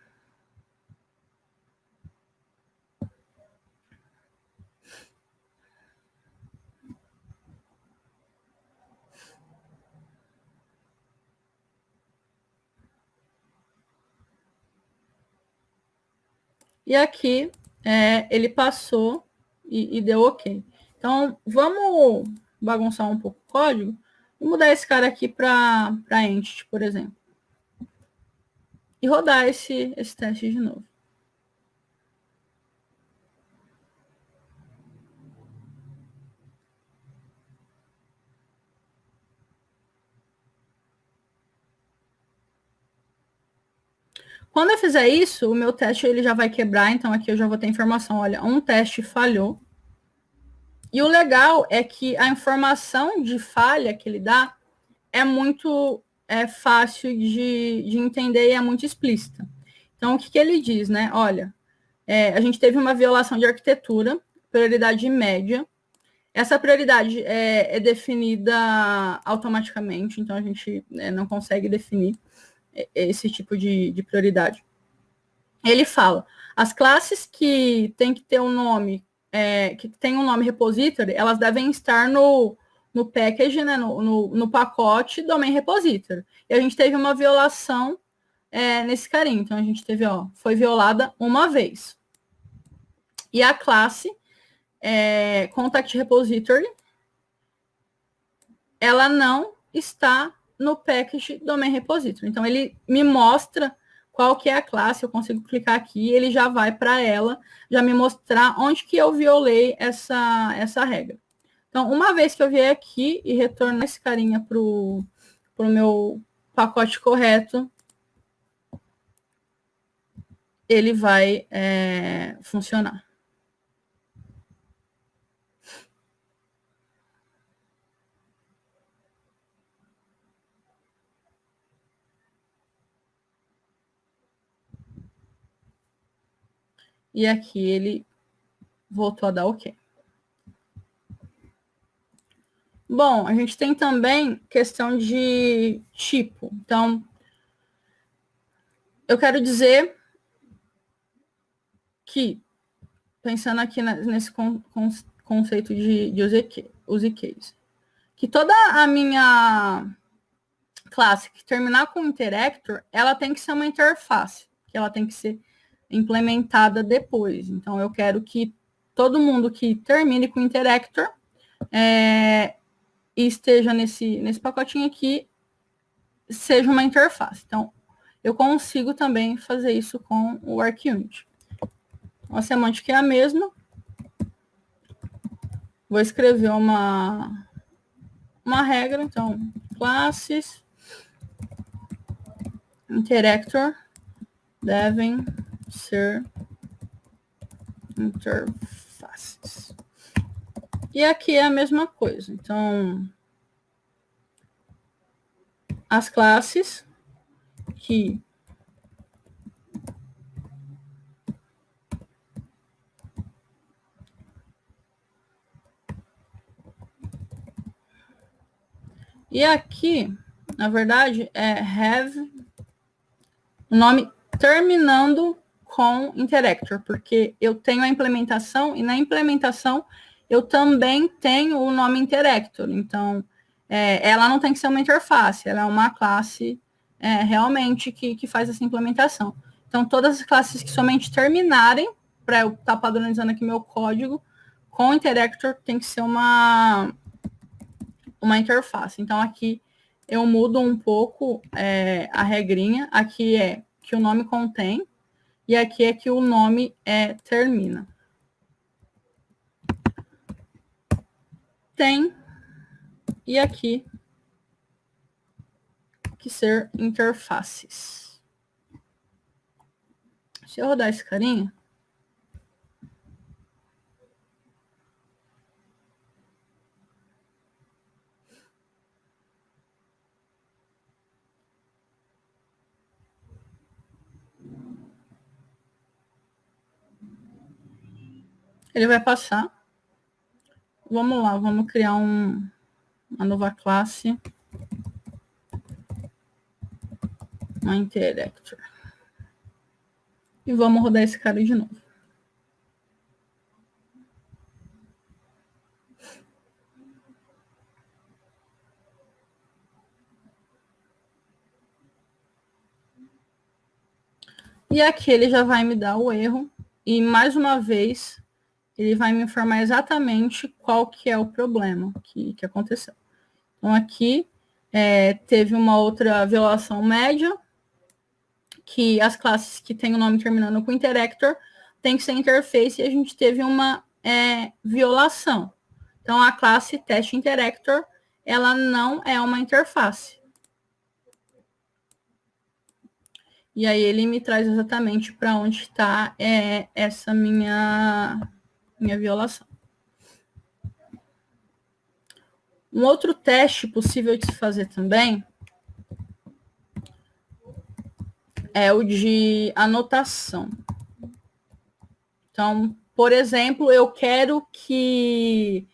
E aqui ele passou e deu OK. Então, vamos bagunçar um pouco o código e mudar esse cara aqui para entity, por exemplo. E rodar esse teste de novo. Quando eu fizer isso, o meu teste ele já vai quebrar, então aqui eu já vou ter informação, olha, um teste falhou. E o legal é que a informação de falha que ele dá é muito fácil de entender e é muito explícita. Então, o que ele diz, né? Olha, A gente teve uma violação de arquitetura, prioridade média. Essa prioridade é definida automaticamente, então a gente não consegue definir esse tipo de prioridade. Ele fala, as classes que tem que ter um nome, que tem um nome repository, elas devem estar no package, né, no pacote domain repository. E a gente teve uma violação nesse carinho. Então, a gente teve, foi violada uma vez. E a classe contact repository, ela não está no package domain repository. Então, ele me mostra qual que é a classe, eu consigo clicar aqui, ele já vai para ela, já me mostrar onde que eu violei essa regra. Então, uma vez que eu vier aqui e retornar esse carinha para o meu pacote correto, ele vai funcionar. E aqui ele voltou a dar OK. Bom, a gente tem também questão de tipo. Então, eu quero dizer que, pensando aqui nesse conceito de use case, que toda a minha classe que terminar com interactor, ela tem que ser uma interface, que ela tem que ser implementada depois. Então, eu quero que todo mundo que termine com interactor e esteja nesse pacotinho aqui seja uma interface. Então, eu consigo também fazer isso com o ArcUnit. A semântica é a mesma. Vou escrever uma regra. Então, classes interactor devem ser interfaces. E aqui é a mesma coisa. Então, as classes que e aqui, na verdade, have o nome terminando com interactor, porque eu tenho a implementação e na implementação eu também tenho o nome interactor. Então, ela não tem que ser uma interface, ela é uma classe realmente que faz essa implementação. Então, todas as classes que somente terminarem, para eu estar padronizando aqui meu código, com interactor tem que ser uma interface. Então, aqui eu mudo um pouco a regrinha. Aqui é que o nome contém, e aqui é que o nome termina. Tem, e aqui que ser interfaces. Se eu rodar esse carinha, ele vai passar. Vamos lá, vamos criar uma nova classe. Uma interactor. E vamos rodar esse cara de novo. E aqui ele já vai me dar o erro. E mais uma vez, ele vai me informar exatamente qual que é o problema que aconteceu. Então, aqui teve uma outra violação média, que as classes que têm o nome terminando com interactor tem que ser interface, e a gente teve uma violação. Então, a classe test interactor, ela não é uma interface. E aí ele me traz exatamente para onde está essa minha violação. Um outro teste possível de se fazer também é o de anotação. Então, por exemplo, eu quero que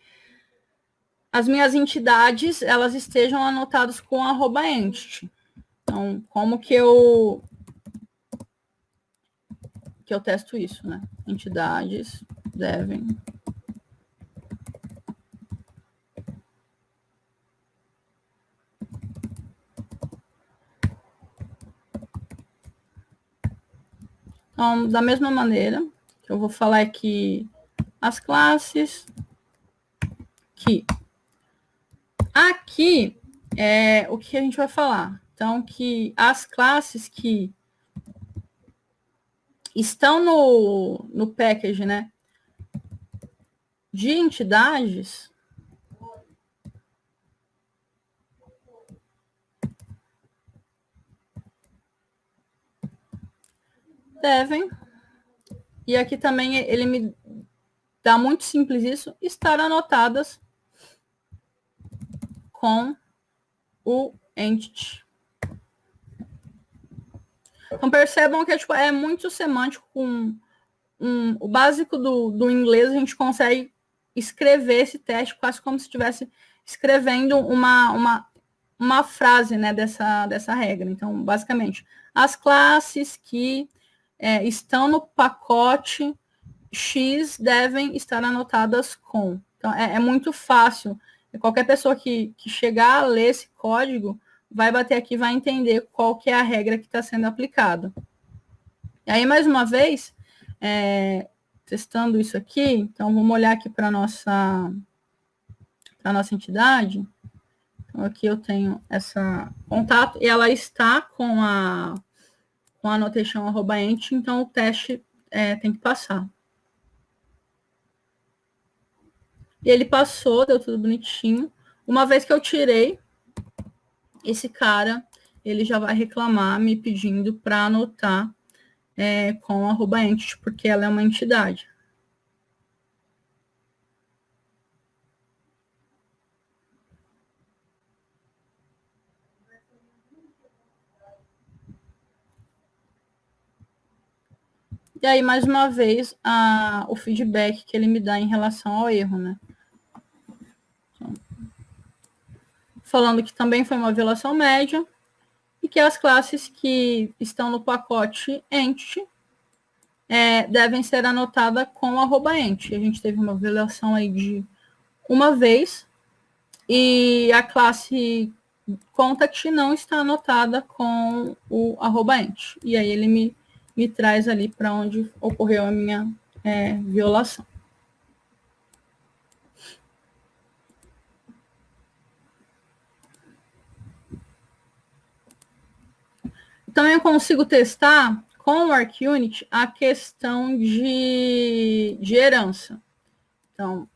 as minhas entidades, elas estejam anotadas com @entity. Então, como que eu testo isso, né? Entidades devem então, da mesma maneira, eu vou falar aqui as classes que aqui é o que a gente vai falar. Então, que as classes que estão no package, né, de entidades, devem, e aqui também ele me dá muito simples isso, estar anotadas com o entity. Então, percebam que tipo, é muito semântico. Com o básico do inglês, a gente consegue escrever esse teste quase como se estivesse escrevendo uma frase, né, dessa regra. Então, basicamente, as classes que estão no pacote X devem estar anotadas com. Então, é muito fácil. Qualquer pessoa que chegar a ler esse código vai bater aqui e vai entender qual que é a regra que está sendo aplicada. E aí, mais uma vez, testando isso aqui, então vamos olhar aqui para a nossa entidade. Então, aqui eu tenho essa contato e ela está com a annotation @entity, então o teste tem que passar. E ele passou, deu tudo bonitinho. Uma vez que eu tirei, esse cara, ele já vai reclamar me pedindo para anotar com @entity, porque ela é uma entidade. E aí, mais uma vez, o feedback que ele me dá em relação ao erro, né? Então, falando que também foi uma violação média e que as classes que estão no pacote entity devem ser anotadas com @entity. A gente teve uma violação aí de uma vez e a classe contact não está anotada com o @entity. E aí ele me traz ali para onde ocorreu a minha violação. Também eu consigo testar com o ArcUnit a questão de herança. Então,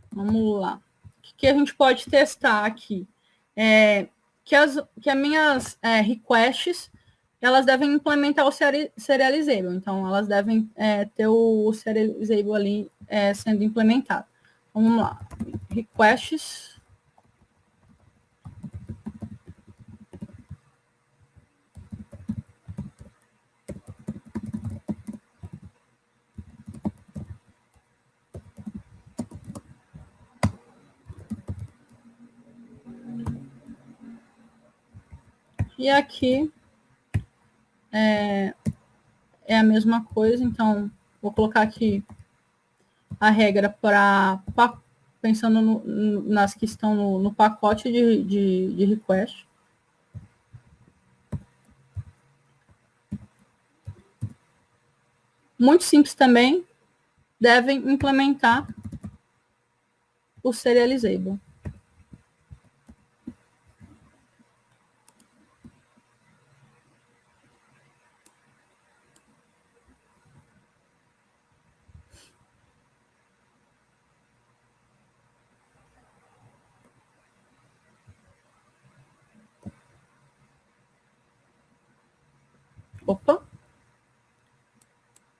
vamos lá. O que a gente pode testar aqui? Que as minhas requests, elas devem implementar o serializable. Então, elas devem ter o serializable ali sendo implementado. Então, vamos lá. Requests. E aqui é a mesma coisa, então vou colocar aqui a regra para pensando nas que estão no pacote de request. Muito simples também, devem implementar o serializable. Opa!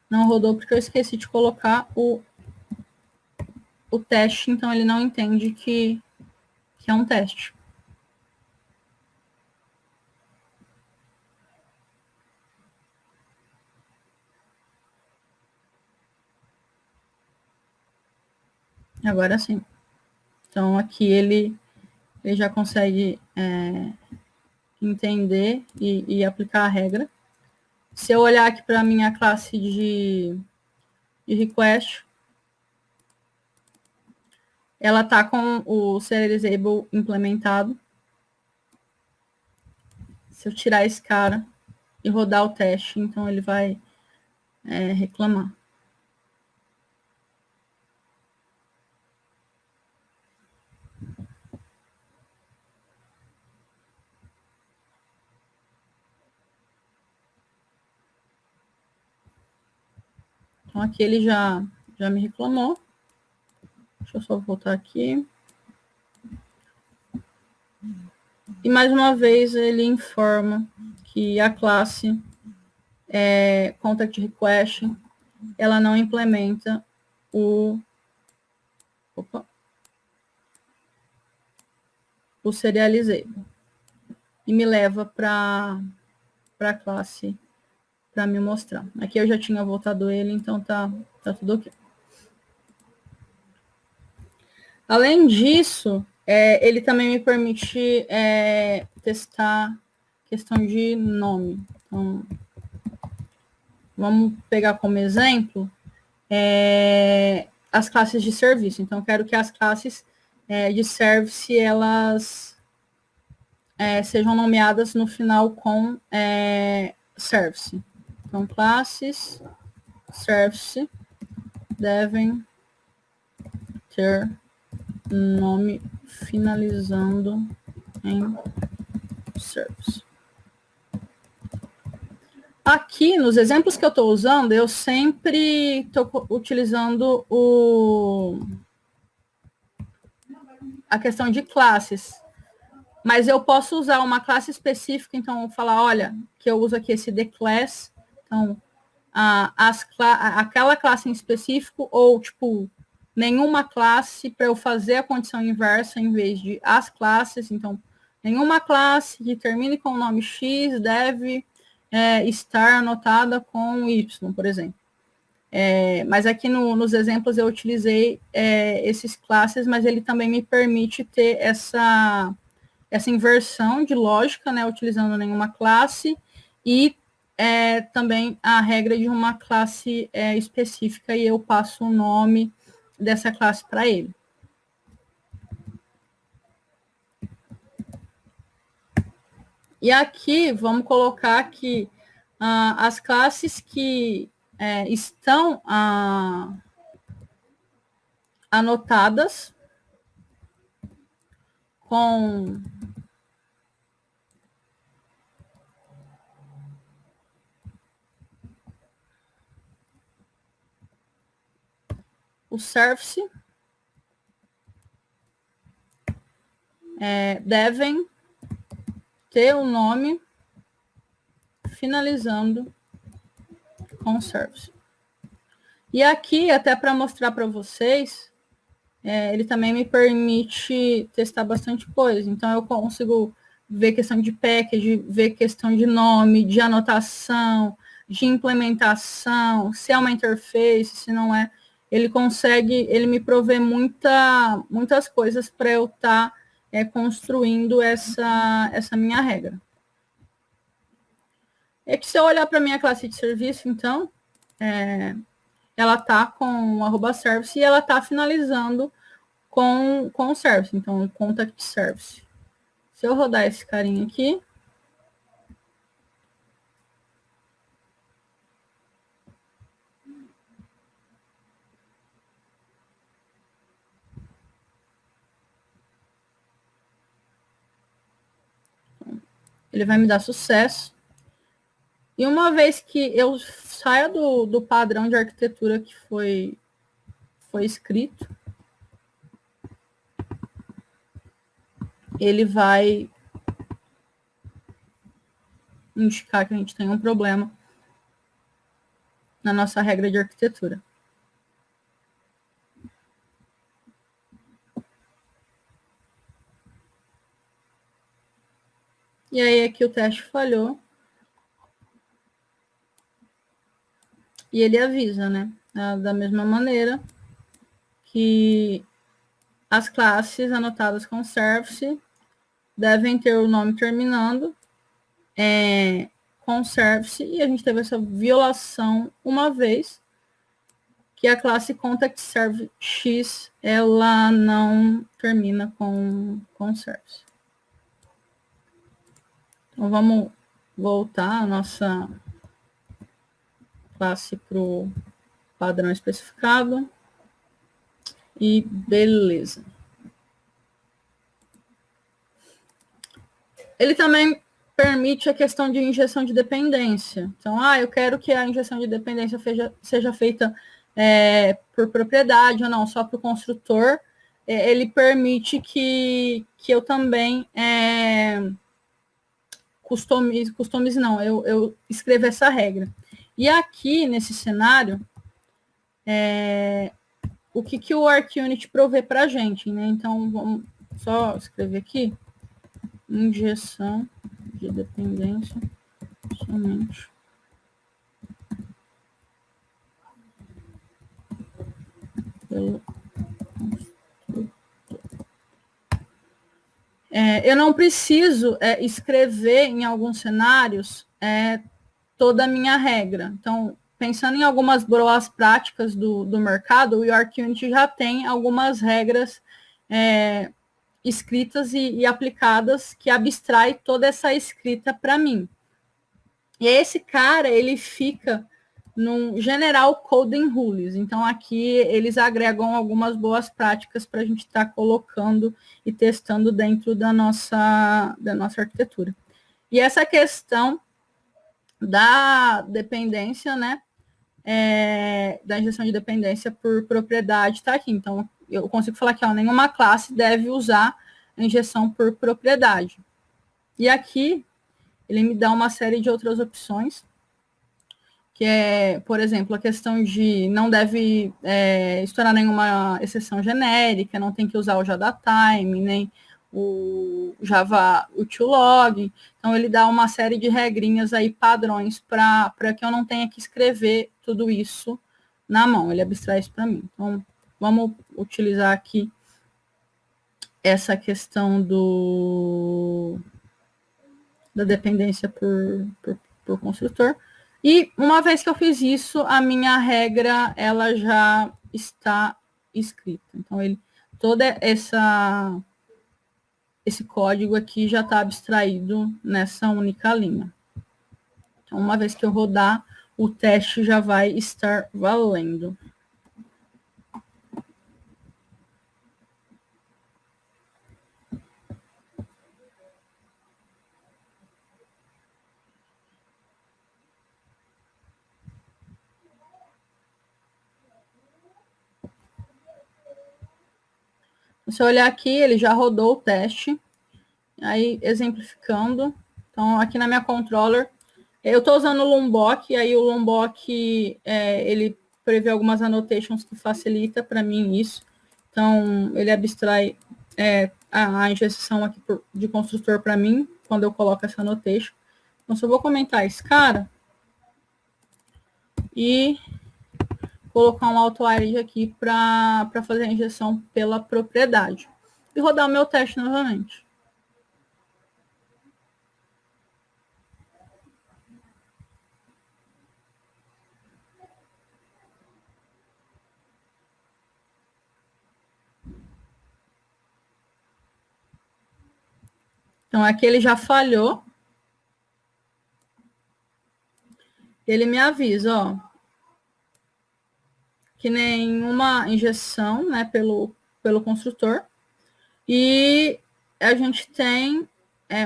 Não rodou porque eu esqueci de colocar o teste, então ele não entende que é um teste. Agora sim. Então, aqui ele já consegue entender e aplicar a regra. Se eu olhar aqui para a minha classe de request, ela está com o serializable implementado. Se eu tirar esse cara e rodar o teste, então ele vai reclamar. Então, aqui ele já me reclamou. Deixa eu só voltar aqui. E, mais uma vez, ele informa que a classe contact request, ela não implementa o serializable. E me leva para a classe para me mostrar. Aqui eu já tinha voltado ele, então tá tudo ok. Além disso, ele também me permite testar questão de nome. Então, vamos pegar como exemplo as classes de serviço. Então, quero que as classes de service, elas sejam nomeadas no final com service. Então, classes service devem ter nome finalizando em service. Aqui, nos exemplos que eu estou usando, eu sempre estou utilizando a questão de classes. Mas eu posso usar uma classe específica, então, eu vou falar, olha, que eu uso aqui esse declass, então, aquela classe em específico, ou, tipo, nenhuma classe para eu fazer a condição inversa em vez de as classes. Então, nenhuma classe que termine com o nome X deve estar anotada com Y, por exemplo. Mas aqui nos exemplos eu utilizei esses classes, mas ele também me permite ter essa inversão de lógica, né, utilizando nenhuma classe, e também a regra de uma classe específica, e eu passo o nome dessa classe para ele. E aqui, vamos colocar que as classes que estão anotadas com o service devem ter o nome finalizando com service. E aqui, até para mostrar para vocês, ele também me permite testar bastante coisa. Então, eu consigo ver questão de package, ver questão de nome, de anotação, de implementação, se é uma interface, se não é. Ele me provê muitas coisas para eu estar construindo essa minha regra. É que se eu olhar para a minha classe de serviço, então, ela está com o @service e ela está finalizando com o service, então, o contact service. Se eu rodar esse carinha aqui, ele vai me dar sucesso. E uma vez que eu saia do padrão de arquitetura que foi escrito, ele vai indicar que a gente tem um problema na nossa regra de arquitetura. E aí aqui o teste falhou. E ele avisa, né? Da mesma maneira que as classes anotadas com service devem ter o nome terminando com service, e a gente teve essa violação uma vez, que a classe contact service X, ela não termina com service. Então, vamos voltar a nossa classe para o padrão especificado. E beleza. Ele também permite a questão de injeção de dependência. Então, eu quero que a injeção de dependência seja feita por propriedade ou não, só para o construtor. Ele permite que eu também customize não, eu escreva essa regra. E aqui, nesse cenário, o que o ArcUnit provê para a gente, né? Então, vamos só escrever aqui. Injeção de dependência somente pelo construtor. Eu não preciso escrever em alguns cenários toda a minha regra. Então, pensando em algumas boas práticas do mercado, o ArcUnit já tem algumas regras escritas e aplicadas que abstrai toda essa escrita para mim. E esse cara, ele fica no General Coding Rules. Então, aqui eles agregam algumas boas práticas para a gente estar colocando e testando dentro da nossa arquitetura. E essa questão da dependência, né, da injeção de dependência por propriedade está aqui. Então, eu consigo falar que nenhuma classe deve usar a injeção por propriedade. E aqui, ele me dá uma série de outras opções, que é, por exemplo, a questão de não deve estourar nenhuma exceção genérica, não tem que usar o JDatime, nem o Java utility. Então, ele dá uma série de regrinhas aí, padrões, para que eu não tenha que escrever tudo isso na mão. Ele abstrai isso para mim. Então, vamos utilizar aqui essa questão da dependência por construtor. E uma vez que eu fiz isso, a minha regra ela já está escrita. Então, toda esse código aqui já está abstraído nessa única linha. Então, uma vez que eu rodar, o teste já vai estar valendo. Se eu olhar aqui, ele já rodou o teste. Aí, exemplificando. Então, aqui na minha controller, eu estou usando o Lombok, e aí o Lombok, ele prevê algumas annotations que facilita para mim isso. Então, ele abstrai a injeção aqui de construtor para mim, quando eu coloco essa annotation. Então, só vou comentar esse cara e colocar um auto-arid aqui para fazer a injeção pela propriedade. E rodar o meu teste novamente. Então, aqui ele já falhou. Ele me avisa, que nenhuma injeção, né, pelo construtor. E a gente tem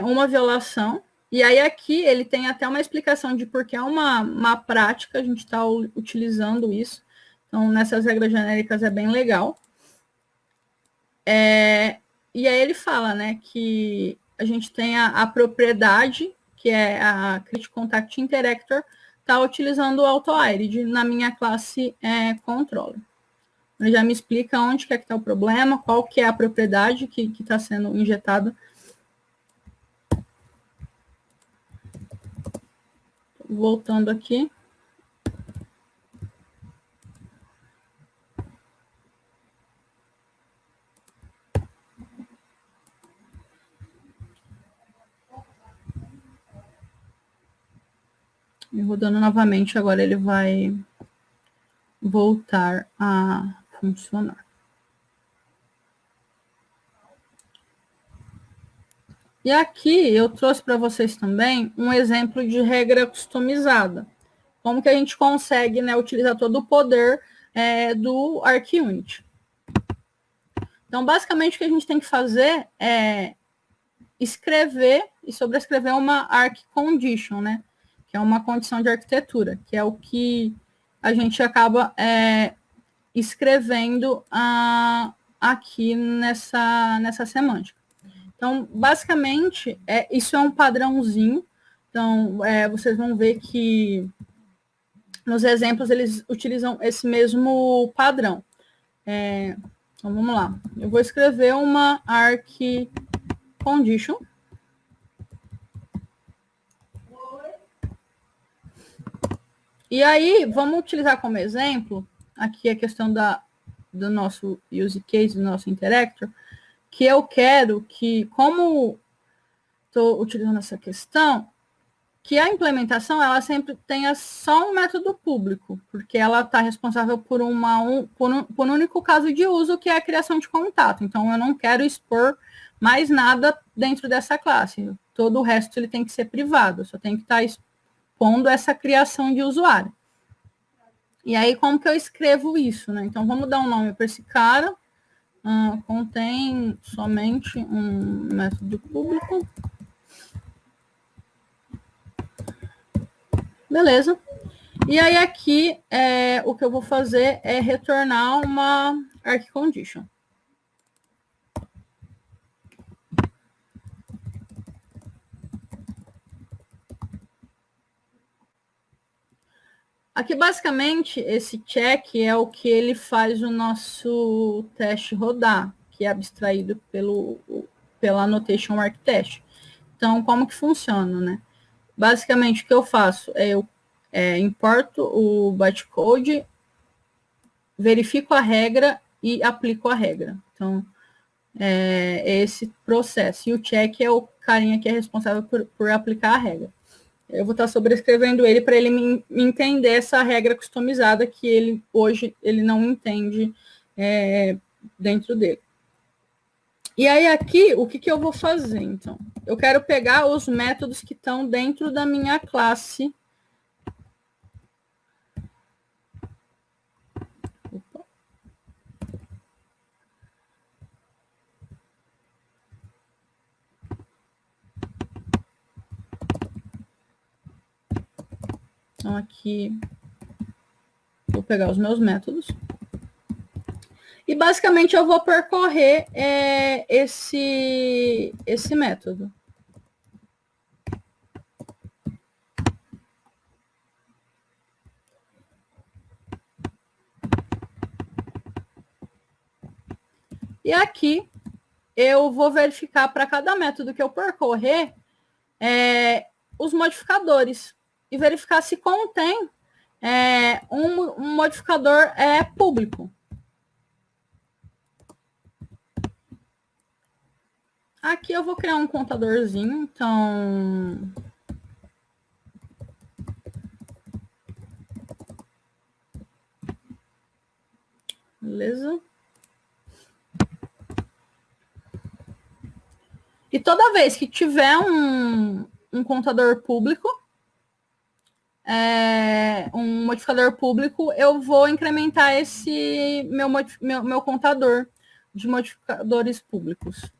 uma violação. E aí aqui ele tem até uma explicação de por que é uma prática, a gente está utilizando isso. Então, nessas regras genéricas é bem legal. E aí ele fala, né, que a gente tem a propriedade, que é a Critical Contact Interactor, está utilizando o AutoArid na minha classe controller. Ele já me explica onde que está o problema, qual que é a propriedade que está sendo injetada. Voltando aqui. E rodando novamente, agora ele vai voltar a funcionar. E aqui eu trouxe para vocês também um exemplo de regra customizada. Como que a gente consegue, né, utilizar todo o poder do ArcUnit. Então, basicamente, o que a gente tem que fazer é escrever e sobrescrever uma arc condition, né? Que é uma condição de arquitetura, que é o que a gente acaba escrevendo aqui nessa semântica. Então, basicamente, isso é um padrãozinho. Então, vocês vão ver que nos exemplos eles utilizam esse mesmo padrão. Então, vamos lá. Eu vou escrever uma arc condition. E aí, vamos utilizar como exemplo, aqui a questão do nosso use case, do nosso interactor, que eu quero que, como estou utilizando essa questão, que a implementação ela sempre tenha só um método público, porque ela está responsável por um único caso de uso, que é a criação de contato. Então, eu não quero expor mais nada dentro dessa classe. Todo o resto ele tem que ser privado, só tem que estar expondo essa criação de usuário. E aí, como que eu escrevo isso, né? Então, vamos dar um nome para esse cara. Contém somente um método público. Beleza. E aí aqui, o que eu vou fazer é retornar uma arc condition. Aqui, basicamente, esse check é o que ele faz o nosso teste rodar, que é abstraído pela annotation arc test. Então, como que funciona, né? Basicamente, o que eu faço é eu importo o bytecode, verifico a regra e aplico a regra. Então, é esse processo. E o check é o carinha que é responsável por aplicar a regra. Eu vou estar sobrescrevendo ele para ele me entender essa regra customizada que hoje ele não entende dentro dele. E aí aqui, o que eu vou fazer, então? Eu quero pegar os métodos que estão dentro da minha classe. Opa. Então, aqui, vou pegar os meus métodos. E, basicamente, eu vou percorrer esse método. E aqui, eu vou verificar para cada método que eu percorrer os modificadores. E verificar se contém um modificador público. Aqui eu vou criar um contadorzinho, então... Beleza? E toda vez que tiver um contador público, um modificador público, eu vou incrementar esse meu contador de modificadores públicos.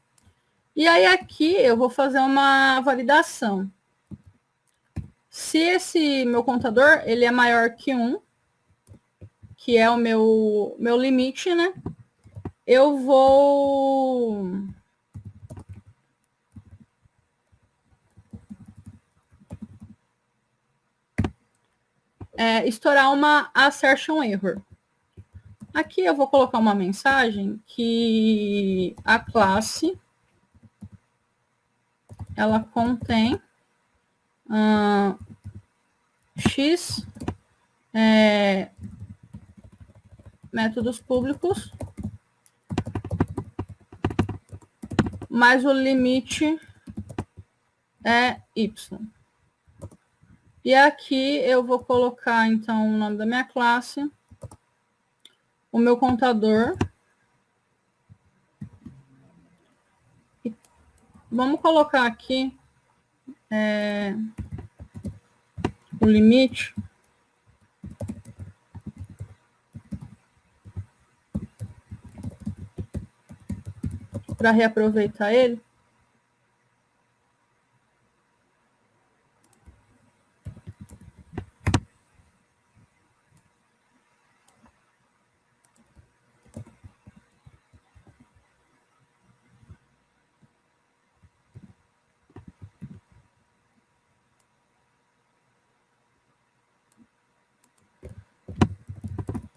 E aí aqui eu vou fazer uma validação. Se esse meu contador ele é maior que 1, que é o meu limite, né? Eu vou estourar uma assertion error. Aqui eu vou colocar uma mensagem que a classe ela contém X métodos públicos, mas o limite é Y. E aqui eu vou colocar, então, o nome da minha classe, o meu contador. E vamos colocar aqui o limite. Para reaproveitar ele.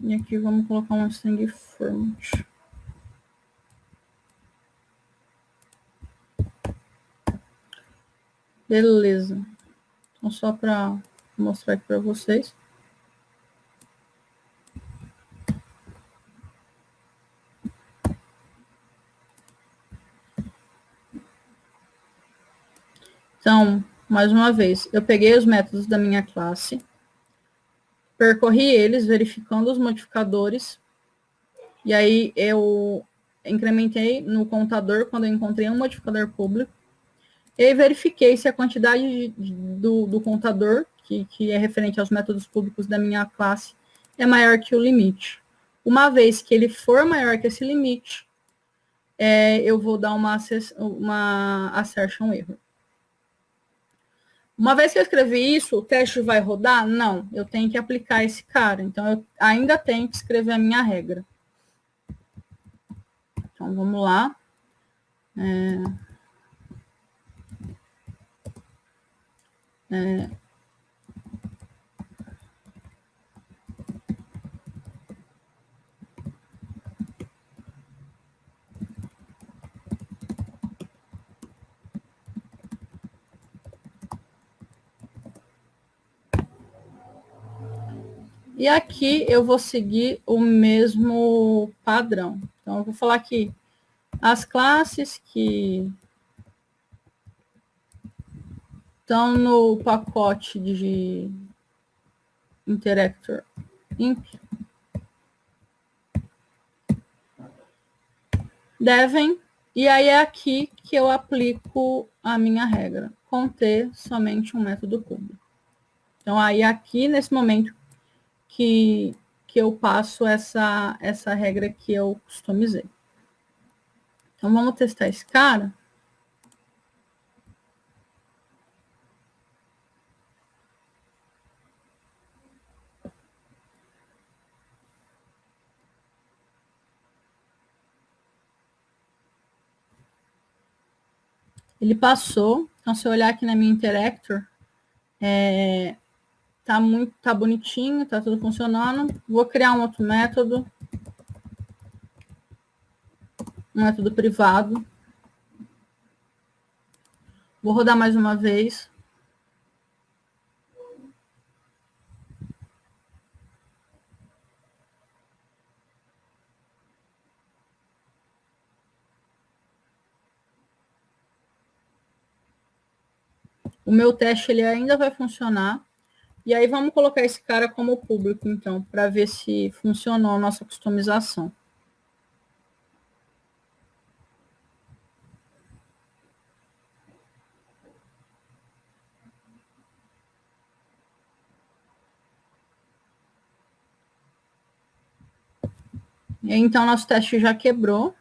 E aqui vamos colocar um string format. Beleza. Então, só para mostrar aqui para vocês. Então, mais uma vez, eu peguei os métodos da minha classe, percorri eles, verificando os modificadores, e aí eu incrementei no contador quando eu encontrei um modificador público, e verifiquei se a quantidade do contador, que é referente aos métodos públicos da minha classe, é maior que o limite. Uma vez que ele for maior que esse limite, eu vou dar uma assertion error. Uma vez que eu escrevi isso, o teste vai rodar? Não, eu tenho que aplicar esse cara. Então, eu ainda tenho que escrever a minha regra. Então, vamos lá. E aqui eu vou seguir o mesmo padrão. Então, eu vou falar aqui as classes que estão no pacote de Interactor Imp devem, e aí é aqui que eu aplico a minha regra, conter somente um método público. Então, aí aqui, nesse momento, que eu passo essa regra que eu customizei. Então, vamos testar esse cara. Ele passou. Então, se eu olhar aqui na minha Interactor, tá bonitinho, tá tudo funcionando. Vou criar um outro método. Um método privado. Vou rodar mais uma vez. O meu teste ele ainda vai funcionar. E aí vamos colocar esse cara como público, então, para ver se funcionou a nossa customização. Então, nosso teste já quebrou.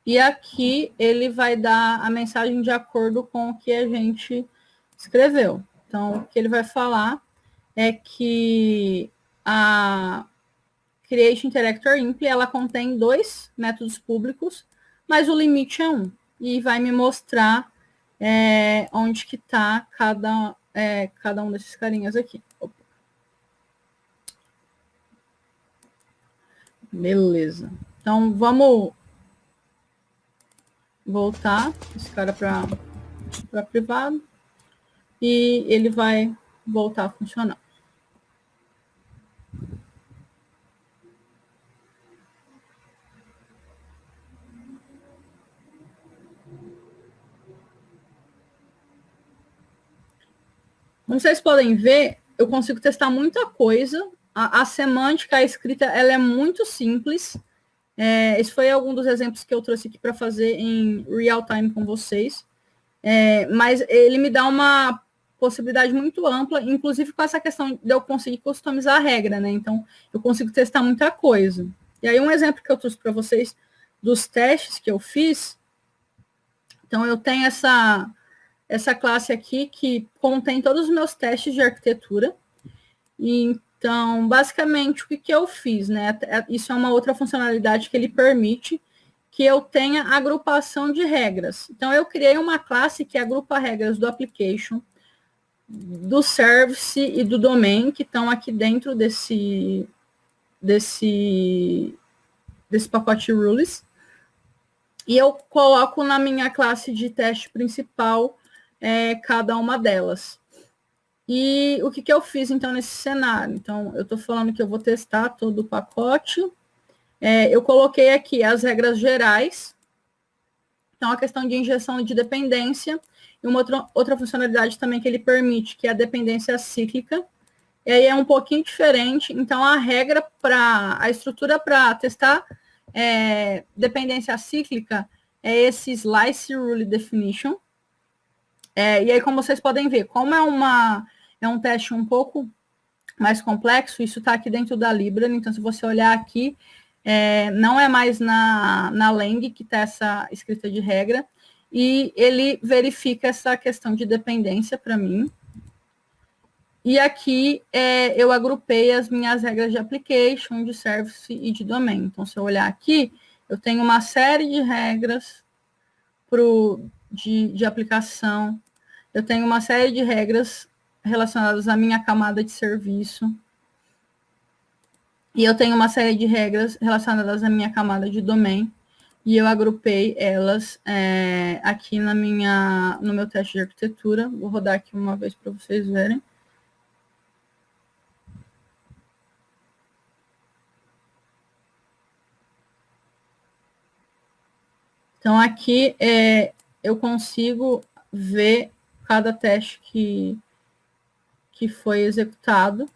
E aqui ele vai dar a mensagem de acordo com o que a gente escreveu. Então, o que ele vai falar é que a Create Interactor Imp, ela contém 2 métodos públicos, mas o limite é 1. E vai me mostrar onde que está cada um desses carinhas aqui. Opa. Beleza. Então, vamos voltar esse cara para privado. E ele vai voltar a funcionar. Como vocês podem ver, eu consigo testar muita coisa. A semântica, a escrita, ela é muito simples. Esse foi algum dos exemplos que eu trouxe aqui para fazer em real time com vocês. Mas ele me dá uma possibilidade muito ampla, inclusive com essa questão de eu conseguir customizar a regra, né? Então, eu consigo testar muita coisa. E aí, um exemplo que eu trouxe para vocês dos testes que eu fiz. Então, eu tenho essa classe aqui que contém todos os meus testes de arquitetura. Então, basicamente, o que eu fiz, né? Isso é uma outra funcionalidade que ele permite que eu tenha agrupação de regras. Então, eu criei uma classe que agrupa regras do application, do service e do domain, que estão aqui dentro desse pacote rules. E eu coloco na minha classe de teste principal cada uma delas. E o que eu fiz, então, nesse cenário? Então, eu estou falando que eu vou testar todo o pacote. Eu coloquei aqui as regras gerais. Então, a questão de injeção de dependência. E uma outra funcionalidade também que ele permite, que é a dependência cíclica. E aí é um pouquinho diferente. Então, a estrutura para testar dependência cíclica é esse slice rule definition. E aí, como vocês podem ver, como é um teste um pouco mais complexo, isso está aqui dentro da Library. Então, se você olhar aqui, não é mais na Lang que está essa escrita de regra, e ele verifica essa questão de dependência para mim. E aqui eu agrupei as minhas regras de application, de service e de domain. Então, se eu olhar aqui, eu tenho uma série de regras de aplicação, eu tenho uma série de regras relacionadas à minha camada de serviço, e eu tenho uma série de regras relacionadas à minha camada de domain, e eu agrupei elas aqui no meu teste de arquitetura. Vou rodar aqui uma vez para vocês verem. Então, aqui eu consigo ver cada teste que foi executado.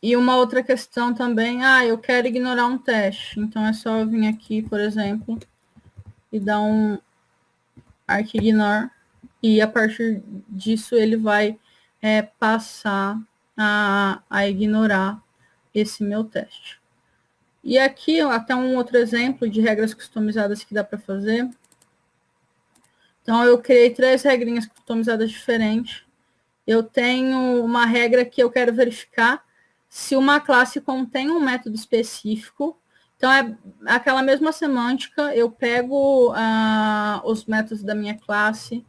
E uma outra questão também, eu quero ignorar um teste. Então, é só eu vir aqui, por exemplo, e dar um arquignore, e a partir disso ele vai passar a ignorar esse meu teste. E aqui, até um outro exemplo de regras customizadas que dá para fazer. Então, eu criei 3 regrinhas customizadas diferentes. Eu tenho uma regra que eu quero verificar se uma classe contém um método específico. Então, é aquela mesma semântica, eu pego os métodos da minha classe,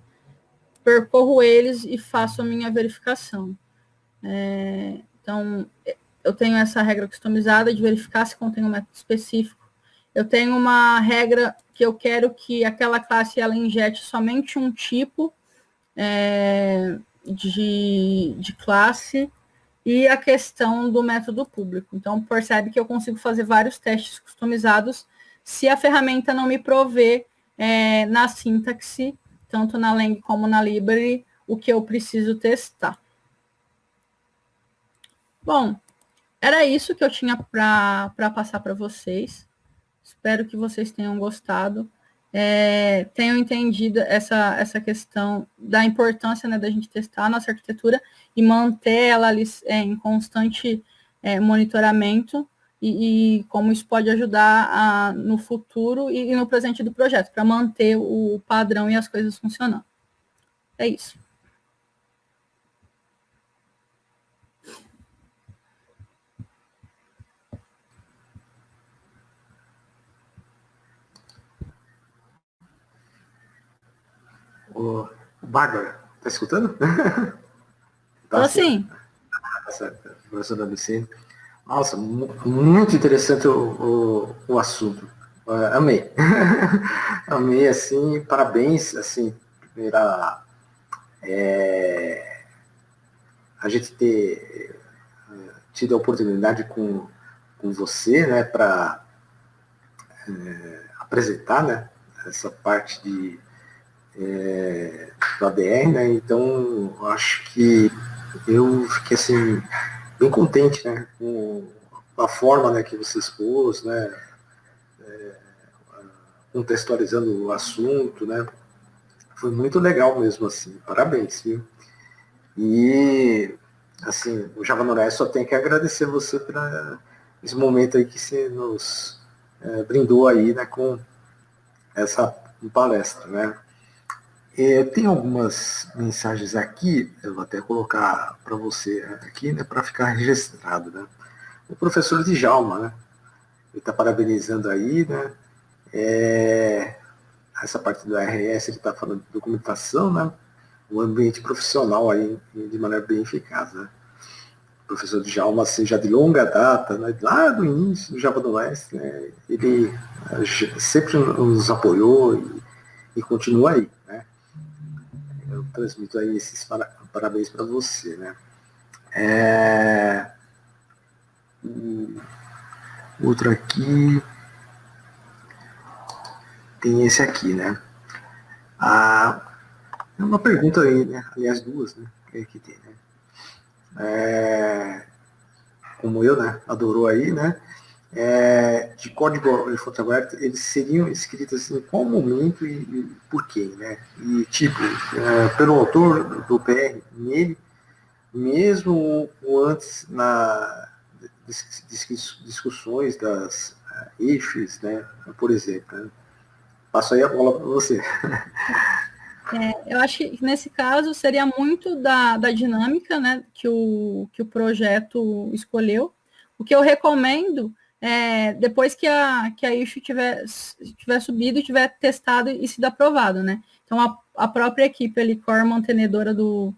percorro eles e faço a minha verificação. Então, eu tenho essa regra customizada de verificar se contém um método específico. Eu tenho uma regra que eu quero que aquela classe ela injete somente um tipo de classe, e a questão do método público. Então, percebe que eu consigo fazer vários testes customizados se a ferramenta não me prover na sintaxe, tanto na Lang como na Library, o que eu preciso testar. Bom, era isso que eu tinha para passar para vocês. Espero que vocês tenham gostado. Tenham entendido essa questão da importância, né, da gente testar a nossa arquitetura e manter ela ali em constante monitoramento, e como isso pode ajudar no futuro e no presente do projeto, para manter o padrão e as coisas funcionando. É isso. Ô, Bárbara, tá escutando? Então, sim. Nossa, professora Lucine. Nossa, muito interessante o assunto. Amei. Amei, assim, parabéns, assim, primeira, a gente ter tido a oportunidade com você, né, para apresentar, né, essa parte de do ADR, né? Então, eu acho que eu fiquei assim, bem contente, né, com a forma, né, que você expôs, né, contextualizando o assunto, né? Foi muito legal mesmo, assim. Parabéns, viu? E, assim, o Java Noroeste só tem que agradecer você por esse momento aí que você nos brindou aí, né, com essa palestra, né? Tem algumas mensagens aqui, eu vou até colocar para você aqui, né, para ficar registrado, né? O professor Djalma, né? Ele está parabenizando aí, né? Essa parte do RS, ele está falando de documentação, né? O ambiente profissional aí, de maneira bem eficaz, né? O professor Djalma, assim, já de longa data, né? Lá do início do Java do Oeste, né? Ele sempre nos apoiou e continua aí, né? Eu transmito aí esses parabéns para você, né? Outro aqui, tem esse aqui, né? É uma pergunta aí, né? Aliás, duas, né? Que tem, né? Como eu, né? Adorou aí, né? De código e fonte aberta, eles seriam escritos assim, em qual momento e por quem, né? E, tipo, pelo autor do PR, nele, mesmo ou antes na discussões das issues, né? Por exemplo, né? Passo aí a bola para você. Eu acho que nesse caso seria muito da dinâmica, né, que o projeto escolheu. O que eu recomendo depois que a issue tiver subido, tiver testado e sido aprovado, né? Então a própria equipe ali, core mantenedora do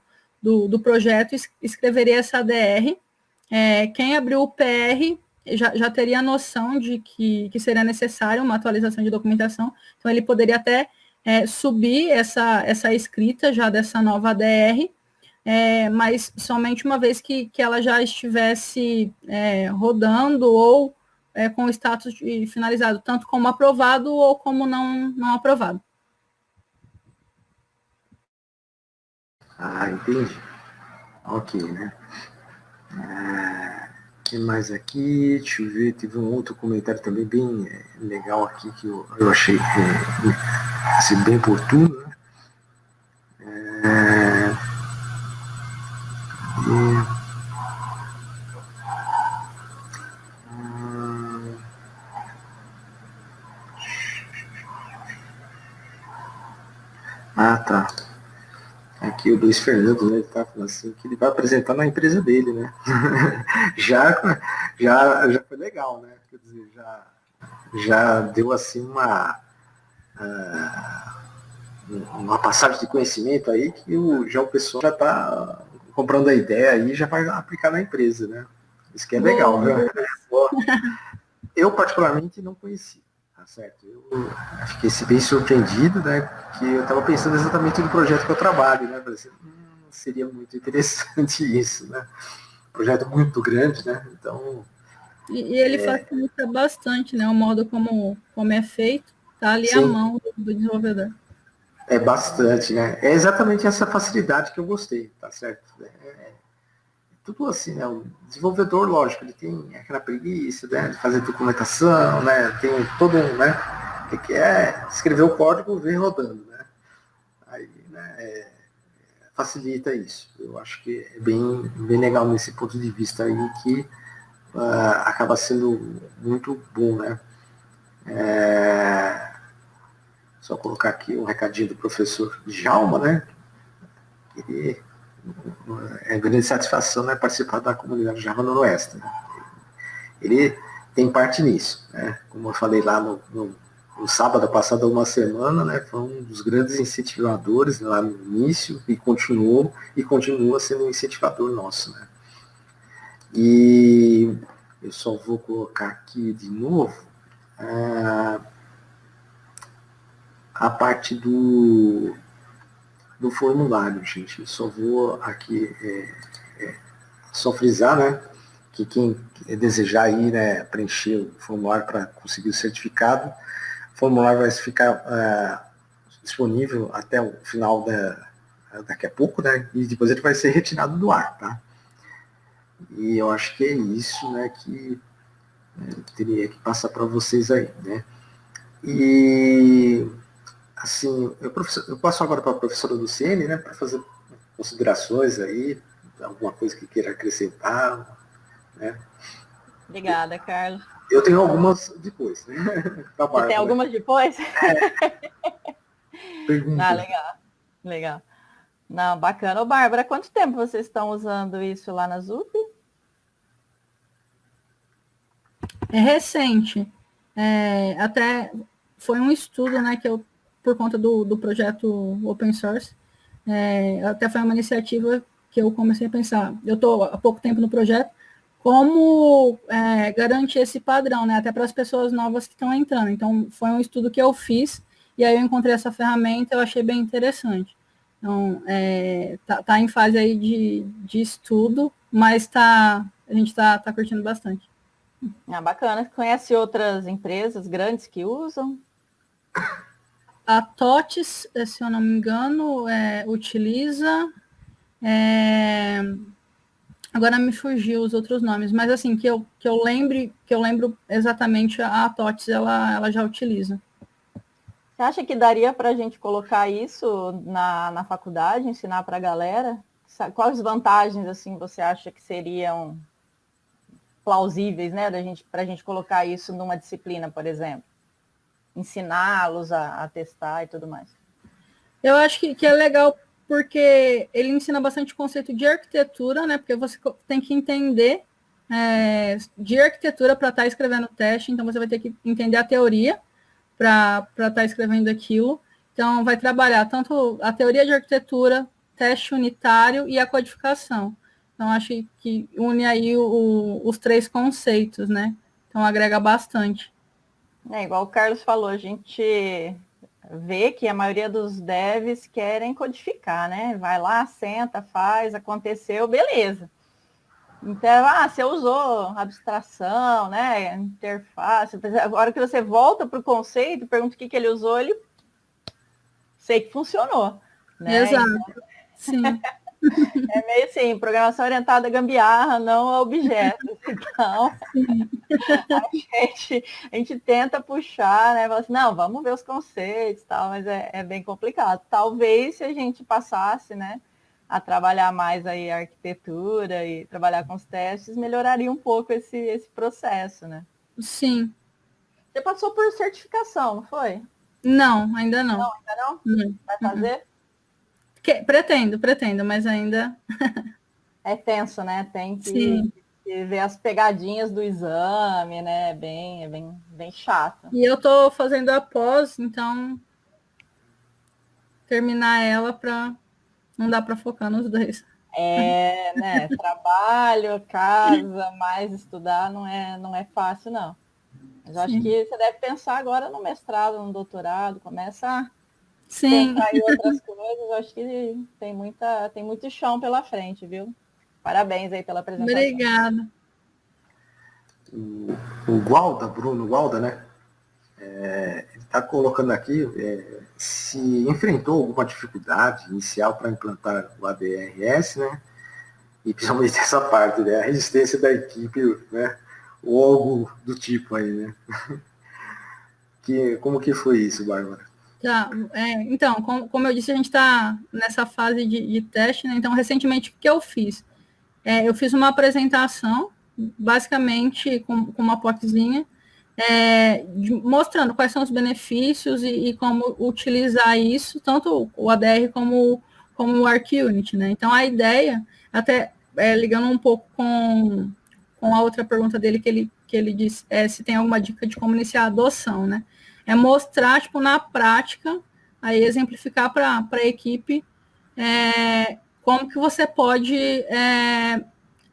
projeto, escreveria essa ADR. Quem abriu o PR já teria a noção de que seria necessário uma atualização de documentação, então ele poderia até subir essa escrita já dessa nova ADR, mas somente uma vez que ela já estivesse rodando ou com o status de finalizado, tanto como aprovado ou como não aprovado. Entendi. Ok, né? Que mais aqui? Deixa eu ver, teve um outro comentário também bem legal aqui que eu achei assim, bem oportuno, né? Tá. Aqui o Luiz Fernando, né, ele tá falando assim que ele vai apresentar na empresa dele, né? já foi legal, né? Quer dizer, já deu assim uma passagem de conhecimento aí que já o pessoal já está comprando a ideia aí e já vai aplicar na empresa, né? Isso que é legal, viu? Eu particularmente não conheci, tá certo? Eu fiquei bem surpreendido, né? Que eu estava pensando exatamente no projeto que eu trabalho, né? Falei assim, seria muito interessante isso, né? Projeto muito grande, né? Então. E ele facilita bastante, né? O modo como é feito, tá ali à mão do desenvolvedor. É bastante, né? É exatamente essa facilidade que eu gostei, tá certo? Tudo assim, né? O desenvolvedor, lógico, ele tem aquela preguiça, né, de fazer documentação, né? Tem todo um, né? Que escrever o código, ver rodando, né? Aí, né? Facilita isso. Eu acho que é bem legal nesse ponto de vista aí que acaba sendo muito bom, né? Só colocar aqui um recadinho do professor Djalma, né? Ele é grande satisfação, né, participar da comunidade Java Noroeste. Né? Ele tem parte nisso, né? Como eu falei lá no sábado passado, uma semana, né? Foi um dos grandes incentivadores lá no início e continua sendo um incentivador nosso, né? E eu só vou colocar aqui de novo a parte do formulário, gente. Eu só vou aqui só frisar, né, que quem desejar aí, né, preencher o formulário para conseguir o certificado, o formulário vai ficar disponível até o final daqui a pouco, né? E depois ele vai ser retirado do ar, tá? E eu acho que é isso, né, que eu teria que passar para vocês aí, né? E, assim, eu passo agora para a professora Luciene, né, para fazer considerações aí, alguma coisa que queira acrescentar, né? Obrigada, Carlos. Eu tenho algumas depois, né? Você tem algumas depois? Pergunta. Legal, legal. Não, bacana. Ô, Bárbara, quanto tempo vocês estão usando isso lá na ZUP? É recente. Até foi um estudo, né, que eu, por conta do projeto Open Source, até foi uma iniciativa que eu comecei a pensar. Eu estou há pouco tempo no projeto, como garantir esse padrão, né, até para as pessoas novas que estão entrando. Então, foi um estudo que eu fiz, e aí eu encontrei essa ferramenta, eu achei bem interessante. Então, tá em fase aí de estudo, mas a gente está curtindo bastante. Bacana. Conhece outras empresas grandes que usam? A TOTS, se eu não me engano, utiliza. Agora me fugiu os outros nomes, mas assim, que eu lembro exatamente, a TOTS ela já utiliza. Você acha que daria para a gente colocar isso na faculdade, ensinar para a galera? Quais vantagens assim você acha que seriam plausíveis, né, para a gente colocar isso numa disciplina, por exemplo? Ensiná-los a testar e tudo mais. Eu acho que é legal porque ele ensina bastante conceito de arquitetura, né? Porque você tem que entender de arquitetura para estar escrevendo teste, então você vai ter que entender a teoria para estar escrevendo aquilo. Então, vai trabalhar tanto a teoria de arquitetura, teste unitário e a codificação. Então, acho que une aí os três conceitos, né? Então, agrega bastante. Igual o Carlos falou, a gente vê que a maioria dos devs querem codificar, né? Vai lá, senta, faz, aconteceu, beleza. Então, você usou abstração, né? Interface. A hora que você volta para o conceito, pergunta o que ele usou, ele sei que funcionou. Né? Exato. Então, sim. É meio assim, programação orientada a gambiarra, não a objetos. Então, a gente tenta puxar, né? Fala assim, não, vamos ver os conceitos, tal, mas é bem complicado. Talvez se a gente passasse, né, a trabalhar mais aí a arquitetura e trabalhar com os testes, melhoraria um pouco esse processo, né? Sim. Você passou por certificação, não foi? Não, ainda não. Não, ainda não? Não. Vai fazer? Pretendo, mas ainda... É tenso, né? Tem que... Sim. E ver as pegadinhas do exame, né? É bem chato. E eu tô fazendo a pós, então terminar ela para não dá para focar nos dois. Né? Trabalho, casa, mais estudar não é fácil, não. Mas eu acho que você deve pensar agora no mestrado, no doutorado, começa a pensar em outras coisas. Eu acho que tem muito chão pela frente, viu? Parabéns aí pela apresentação. Obrigada. O Gualda, Bruno Gualda, né? Ele está colocando aqui se enfrentou alguma dificuldade inicial para implantar o ADRS, né? E principalmente essa parte, né? A resistência da equipe, né? Ou algo do tipo aí, né? Como que foi isso, Bárbara? Tá, então, como eu disse, a gente está nessa fase de teste, né? Então, recentemente, o que eu fiz? Eu fiz uma apresentação, basicamente com uma POCzinha, mostrando quais são os benefícios e como utilizar isso, tanto o ADR como o ArcUnit, né? Então, a ideia, até ligando um pouco com a outra pergunta dele, que ele disse se tem alguma dica de como iniciar a adoção, né? É mostrar, tipo, na prática, aí exemplificar para a equipe como que você pode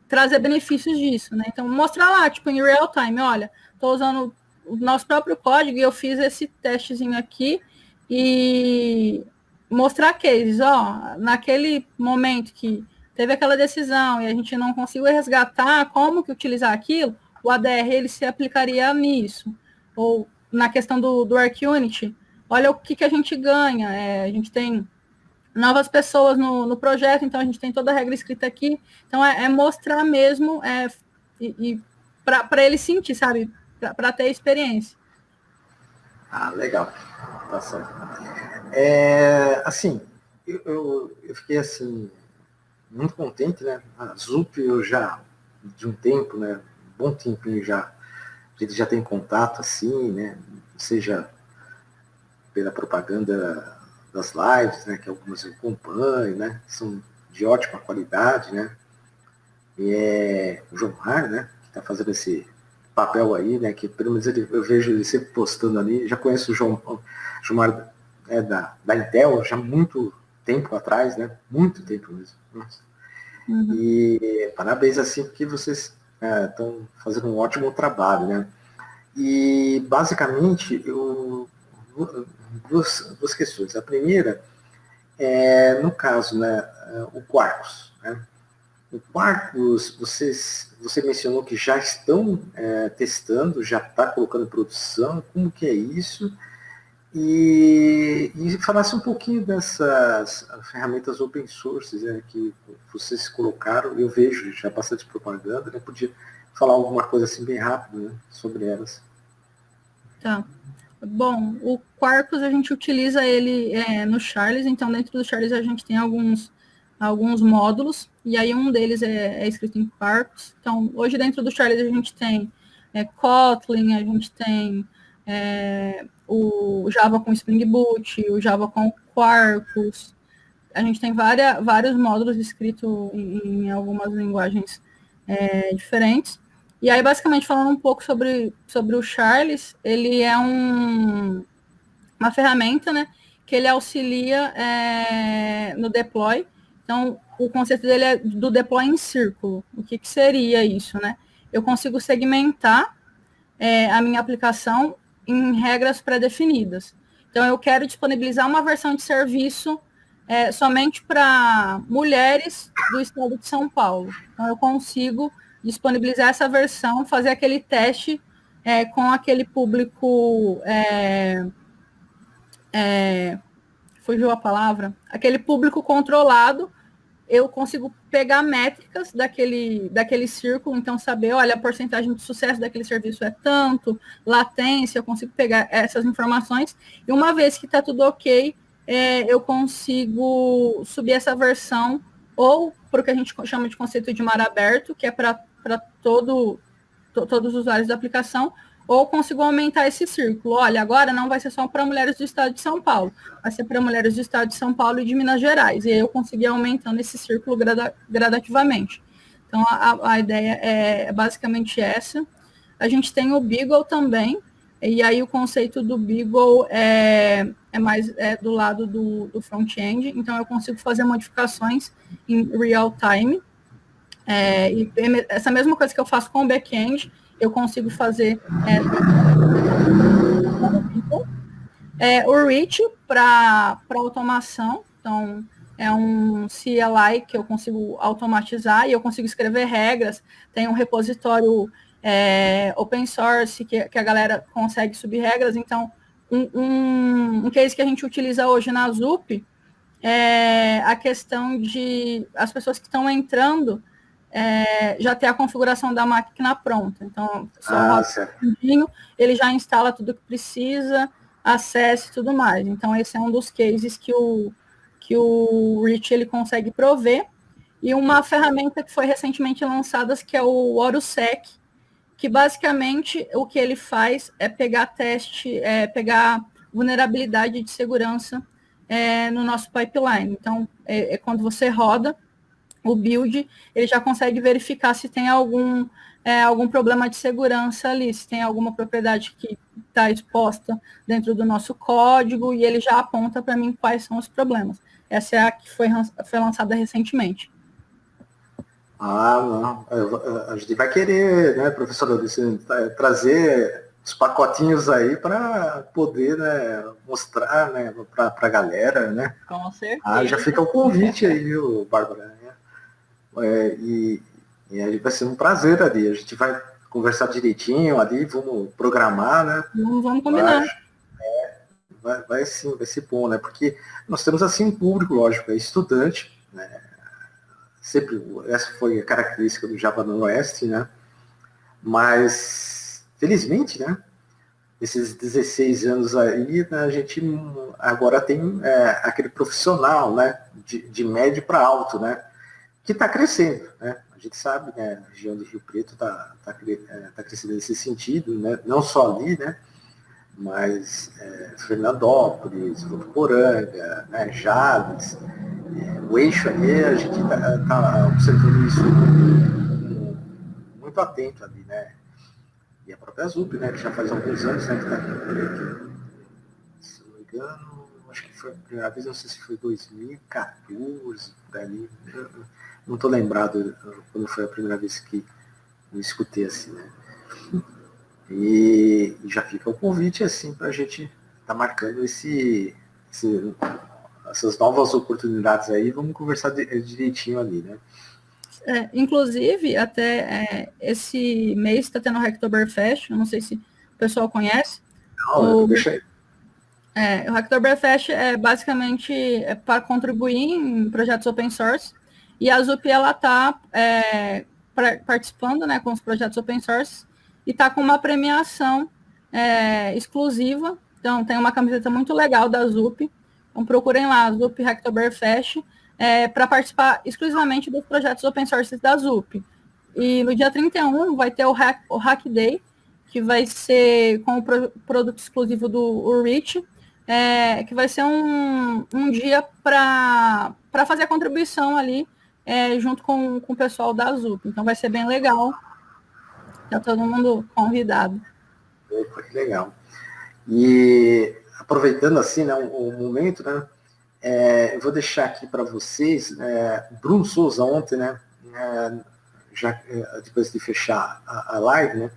trazer benefícios disso, né? Então, mostrar lá, tipo, em real time, olha, estou usando o nosso próprio código e eu fiz esse testezinho aqui e mostrar cases, naquele momento que teve aquela decisão e a gente não conseguiu resgatar como que utilizar aquilo, o ADR ele se aplicaria nisso. Ou na questão do ArcUnit, olha o que a gente ganha, a gente tem novas pessoas no projeto, então a gente tem toda a regra escrita aqui, então mostrar mesmo, e para ele sentir, sabe, para ter experiência. Ah, legal, tá certo. Assim, eu fiquei assim, muito contente, né? A ZUP eu já, de um tempo, né? Um bom tempinho já, a gente já tem contato assim, né? Seja pela propaganda das lives, né? Que algumas eu acompanho, né? São de ótima qualidade, né? E o João Mar, né? Que está fazendo esse papel aí, né? Que pelo menos eu vejo ele sempre postando ali. Já conheço o João Mar da Intel já há muito tempo atrás, né? Muito tempo mesmo. Nossa. Uhum. E parabéns assim, porque vocês estão fazendo um ótimo trabalho, né? E basicamente duas questões. A primeira no caso, né, o Quarkus, né? O Quarkus, você mencionou que já estão testando, já está colocando em produção, como que é isso? E falasse um pouquinho dessas ferramentas open source, né, que vocês colocaram, eu vejo já bastante propaganda, né, podia falar alguma coisa assim bem rápido, né, sobre elas. Tá. Bom, o Quarkus a gente utiliza ele no Charles, então dentro do Charles a gente tem alguns módulos, e aí um deles é escrito em Quarkus. Então, hoje dentro do Charles a gente tem Kotlin, a gente tem o Java com Spring Boot, o Java com Quarkus, a gente tem vários módulos escritos em algumas linguagens diferentes. E aí, basicamente, falando um pouco sobre o Charles, ele é uma ferramenta, né, que ele auxilia no deploy. Então, o conceito dele é do deploy em círculo. O que seria isso, né? Eu consigo segmentar a minha aplicação em regras pré-definidas. Então, eu quero disponibilizar uma versão de serviço somente para mulheres do estado de São Paulo. Então, eu consigo disponibilizar essa versão, fazer aquele teste com aquele público... fugiu a palavra, aquele público controlado, eu consigo pegar métricas daquele círculo, então saber, olha, a porcentagem de sucesso daquele serviço é tanto, latência, eu consigo pegar essas informações, e uma vez que está tudo ok, eu consigo subir essa versão, ou para o que a gente chama de conceito de mar aberto, que é para todos os usuários da aplicação, ou consigo aumentar esse círculo. Olha, agora não vai ser só para mulheres do estado de São Paulo, vai ser para mulheres do estado de São Paulo e de Minas Gerais. E aí eu consegui aumentando esse círculo gradativamente. Então, a ideia é basicamente essa. A gente tem o Beagle também, e aí o conceito do Beagle é mais do lado do front-end. Então, eu consigo fazer modificações em real time. E essa mesma coisa que eu faço com o back-end, eu consigo fazer o Reach para automação. Então, é um CLI que eu consigo automatizar e eu consigo escrever regras. Tem um repositório open source que a galera consegue subir regras. Então, um case que a gente utiliza hoje na ZUP é a questão de as pessoas que estão entrando já ter a configuração da máquina pronta. Então, só ele já instala tudo que precisa, acesse e tudo mais. Então, esse é um dos cases que o Rich ele consegue prover. E uma ferramenta que foi recentemente lançada, que é o AutoSec, que basicamente o que ele faz é pegar pegar vulnerabilidade de segurança no nosso pipeline. Então, quando você roda o build, ele já consegue verificar se tem algum problema de segurança ali, se tem alguma propriedade que está exposta dentro do nosso código, e ele já aponta para mim quais são os problemas. Essa é a que foi lançada recentemente. Não. A gente vai querer, né, professor, trazer os pacotinhos aí para poder, né, mostrar, né, para a galera, né? Com certeza. Já fica o convite aí, viu, Bárbara? E aí vai ser um prazer ali. A gente vai conversar direitinho ali, vamos programar, né? Vamos combinar. vai sim, vai ser bom, né? Porque nós temos assim um público, lógico, é estudante, né? Sempre essa foi a característica do Java no Oeste, né? Mas felizmente, né? Esses 16 anos aí, né, a gente agora tem aquele profissional, né? De médio para alto, né? Que está crescendo, né? A gente sabe, né? A região de Rio Preto está crescendo nesse sentido, né? Não só ali, né? Mas Fernandópolis, Votuporanga, né, Jales, o eixo ali, a gente está observando isso muito atento ali, né? E a própria ZUP, né, que já faz alguns anos, né, que está aqui por aqui. Se não me engano, acho que foi a primeira vez, não sei se foi 2014, por ali. Não estou lembrado quando foi a primeira vez que eu escutei assim, né? E já fica o convite assim para a gente estar marcando essas novas oportunidades aí, vamos conversar direitinho ali, né? Inclusive, até esse mês está tendo o Hacktoberfest, eu não sei se o pessoal conhece. Não, deixa aí. O Hacktoberfest é basicamente para contribuir em projetos open source, e a ZUP ela está participando, né, com os projetos open source, e está com uma premiação exclusiva. Então, tem uma camiseta muito legal da ZUP. Então, procurem lá, ZUP Hacktoberfest, para participar exclusivamente dos projetos open source da ZUP. E no dia 31 vai ter o Hack Day, que vai ser com o produto exclusivo do Reach, que vai ser um dia para fazer a contribuição ali, junto com o pessoal da ZUP. Então vai ser bem legal. Está todo mundo convidado. Opa, que legal. E aproveitando assim, né, o momento, né, eu vou deixar aqui para vocês, Bruno Souza ontem, né, já depois de fechar a live, né,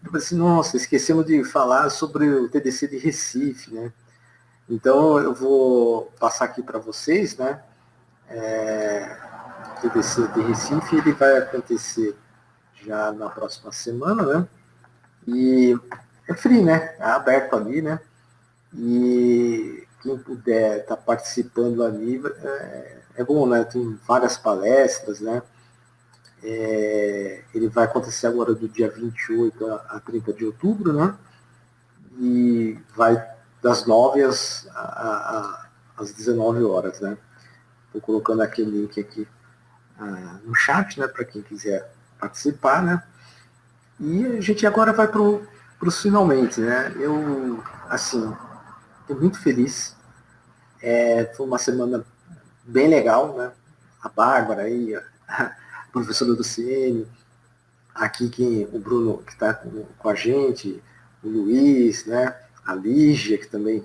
eu falei assim, nossa, esquecemos de falar sobre o TDC de Recife, né, então eu vou passar aqui para vocês, né, o TDC de Recife, ele vai acontecer já na próxima semana, né, e é free, né, é aberto ali, né, e quem puder estar participando ali é bom, né? Tem várias palestras, né? Ele vai acontecer agora do dia 28 a 30 de outubro, né? E vai das 9 às 19 horas, né? Estou colocando aquele link aqui no chat, né? Para quem quiser participar, né? E a gente agora vai para os finalmente, né? Eu, assim, estou muito feliz. Foi uma semana bem legal, né? A Bárbara aí, a professora do CN, aqui o Bruno que está com a gente, o Luiz, né? A Lígia, que também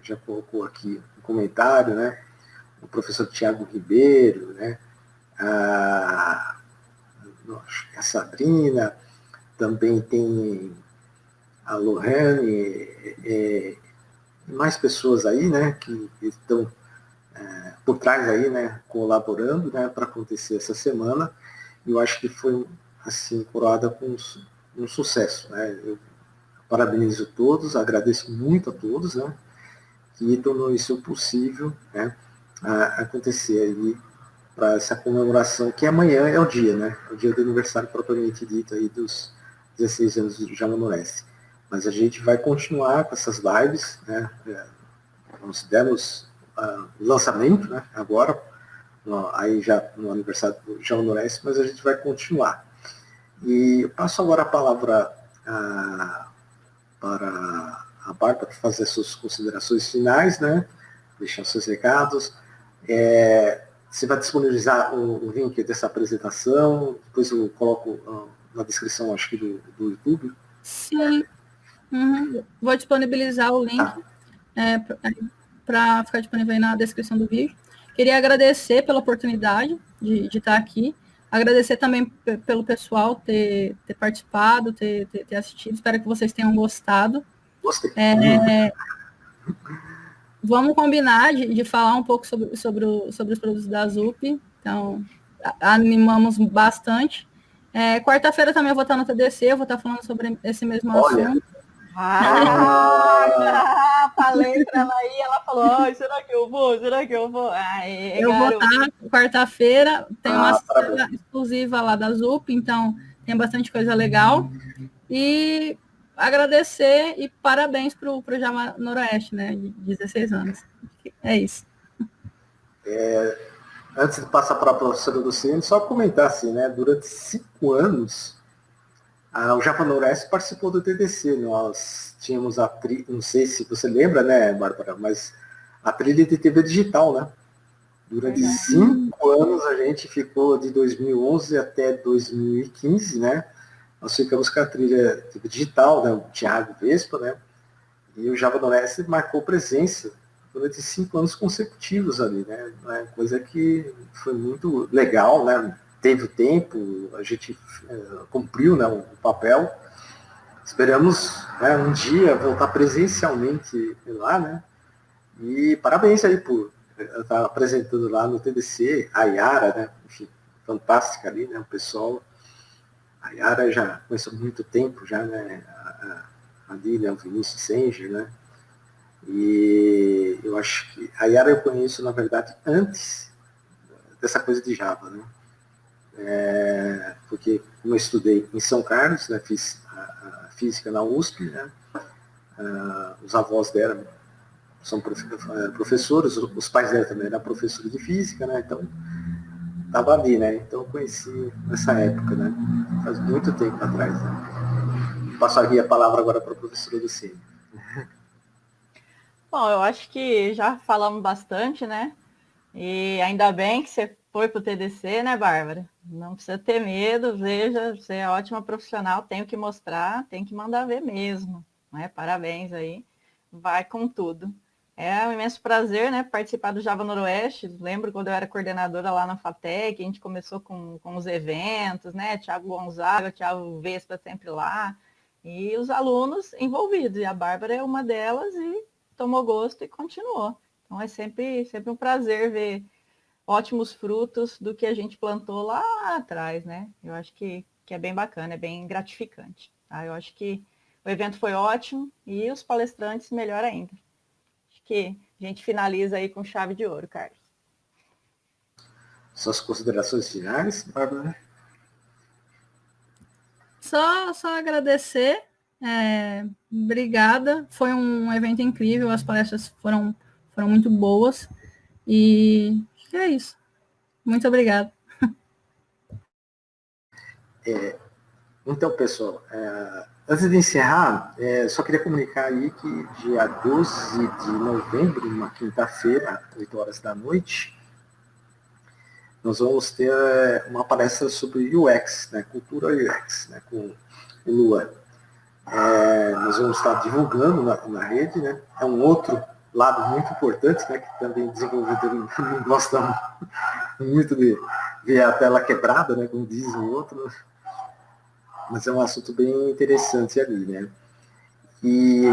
já colocou aqui um comentário, né? O professor Tiago Ribeiro, né? A Sabrina, também tem a Lohane, e mais pessoas aí, né, que estão por trás aí, né, colaborando, né, para acontecer essa semana. E eu acho que foi, assim, coroada com um sucesso, né. Eu parabenizo todos, agradeço muito a todos, né, que tornou isso possível, né, acontecer aí para essa comemoração, que amanhã é o dia, né, o dia do aniversário propriamente dito aí dos 16 anos do Java no Oeste. Mas a gente vai continuar com essas lives, né? Nós demos o lançamento, né? Agora, aí já no aniversário do Java no Oeste, mas a gente vai continuar. E eu passo agora a palavra para a Bárbara para fazer suas considerações finais, né? Deixar seus recados. Você vai disponibilizar o link dessa apresentação, depois eu coloco na descrição, acho que do YouTube. Sim. Vou disponibilizar o link para ficar disponível aí na descrição do vídeo. Queria agradecer pela oportunidade de estar aqui. Agradecer também pelo pessoal ter participado, ter assistido. Espero que vocês tenham gostado. Gostei. Vamos combinar de falar um pouco sobre os produtos da ZUP. Então, animamos bastante. Quarta-feira também eu vou estar no TDC, eu vou estar falando sobre esse mesmo assunto. Falei para ela ir, ela falou, ai, será que eu vou? Será que eu vou? Ai, eu vou estar quarta-feira, tem uma parabéns. cena exclusiva lá da ZUP, então tem bastante coisa legal. E agradecer e parabéns para o Java Noroeste, né, de 16 anos. É isso. Antes de passar para a professora Luciene, só comentar assim, né, durante 5 anos, o Java Noroeste participou do TDC. Nós tínhamos a trilha, não sei se você lembra, né, Bárbara, mas a trilha de TV digital, né? Durante 5 anos a gente ficou de 2011 até 2015, né? Nós ficamos com a trilha TV digital, né? O Thiago Vespa, né? E o Java Noroeste marcou presença durante 5 anos consecutivos ali, né? Coisa que foi muito legal, né? Teve o tempo, a gente cumpriu, né, o papel. Esperamos, né, um dia voltar presencialmente lá, né? E parabéns aí por estar apresentando lá no TDC, a Yara, né? Enfim, fantástica ali, né? O pessoal. A Yara já conheço há muito tempo já, né? Ali, né? O Vinícius Senger, né? E eu acho que a Yara eu conheço, na verdade, antes dessa coisa de Java, né? Porque como eu estudei em São Carlos, né, fiz a física na USP, né, os avós dela são professores, os pais dela também eram professores de física, né, então estava ali, né, então eu conheci nessa época, né, faz muito tempo atrás. Né. Passaria a palavra agora para a professora Luciene. Bom, eu acho que já falamos bastante, né? E ainda bem que você foi para o TDC, né, Bárbara? Não precisa ter medo, veja, você é ótima profissional, tenho que mostrar, tem que mandar ver mesmo. Né? Parabéns aí, vai com tudo. É um imenso prazer, né, participar do Java Noroeste. Lembro quando eu era coordenadora lá na FATEC, a gente começou com os eventos, né? Thiago Gonzaga, Thiago Vespa sempre lá, e os alunos envolvidos. E a Bárbara é uma delas e tomou gosto e continuou. Então é sempre um prazer ver ótimos frutos do que a gente plantou lá atrás, né? Eu acho que é bem bacana, é bem gratificante. Tá? Eu acho que o evento foi ótimo e os palestrantes melhor ainda. Acho que a gente finaliza aí com chave de ouro, Carlos. Suas considerações finais, Bárbara? Só agradecer. Obrigada. Foi um evento incrível, as palestras foram muito boas. E é isso. Muito obrigada. Então, pessoal, antes de encerrar, só queria comunicar aí que dia 12 de novembro, uma quinta-feira, 8 horas da noite, nós vamos ter uma palestra sobre UX, né, cultura UX, né, com o Luan. Nós vamos estar divulgando na rede, né, é um outro lado muito importante, né, que também o desenvolvedor não gosta muito de ver a tela quebrada, né, como diz o outro, mas é um assunto bem interessante ali, né. E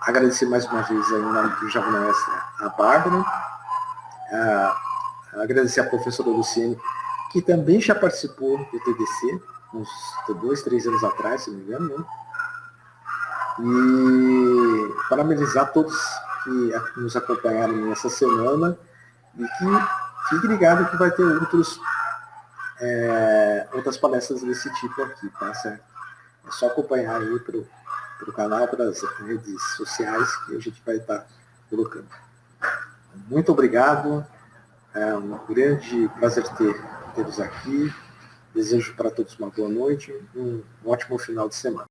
agradecer mais uma vez aí, em nome do Java Noroeste, a Bárbara, agradecer a professora Luciene, que também já participou do TDC, uns 2, 3 anos atrás, se não me engano, né? E parabenizar todos que nos acompanharam nessa semana e que fique ligado que vai ter outras palestras desse tipo aqui, tá certo? É só acompanhar aí pro canal, pelas redes sociais que a gente vai estar colocando. Muito obrigado. É um grande prazer tê-los aqui. Desejo para todos uma boa noite e um ótimo final de semana.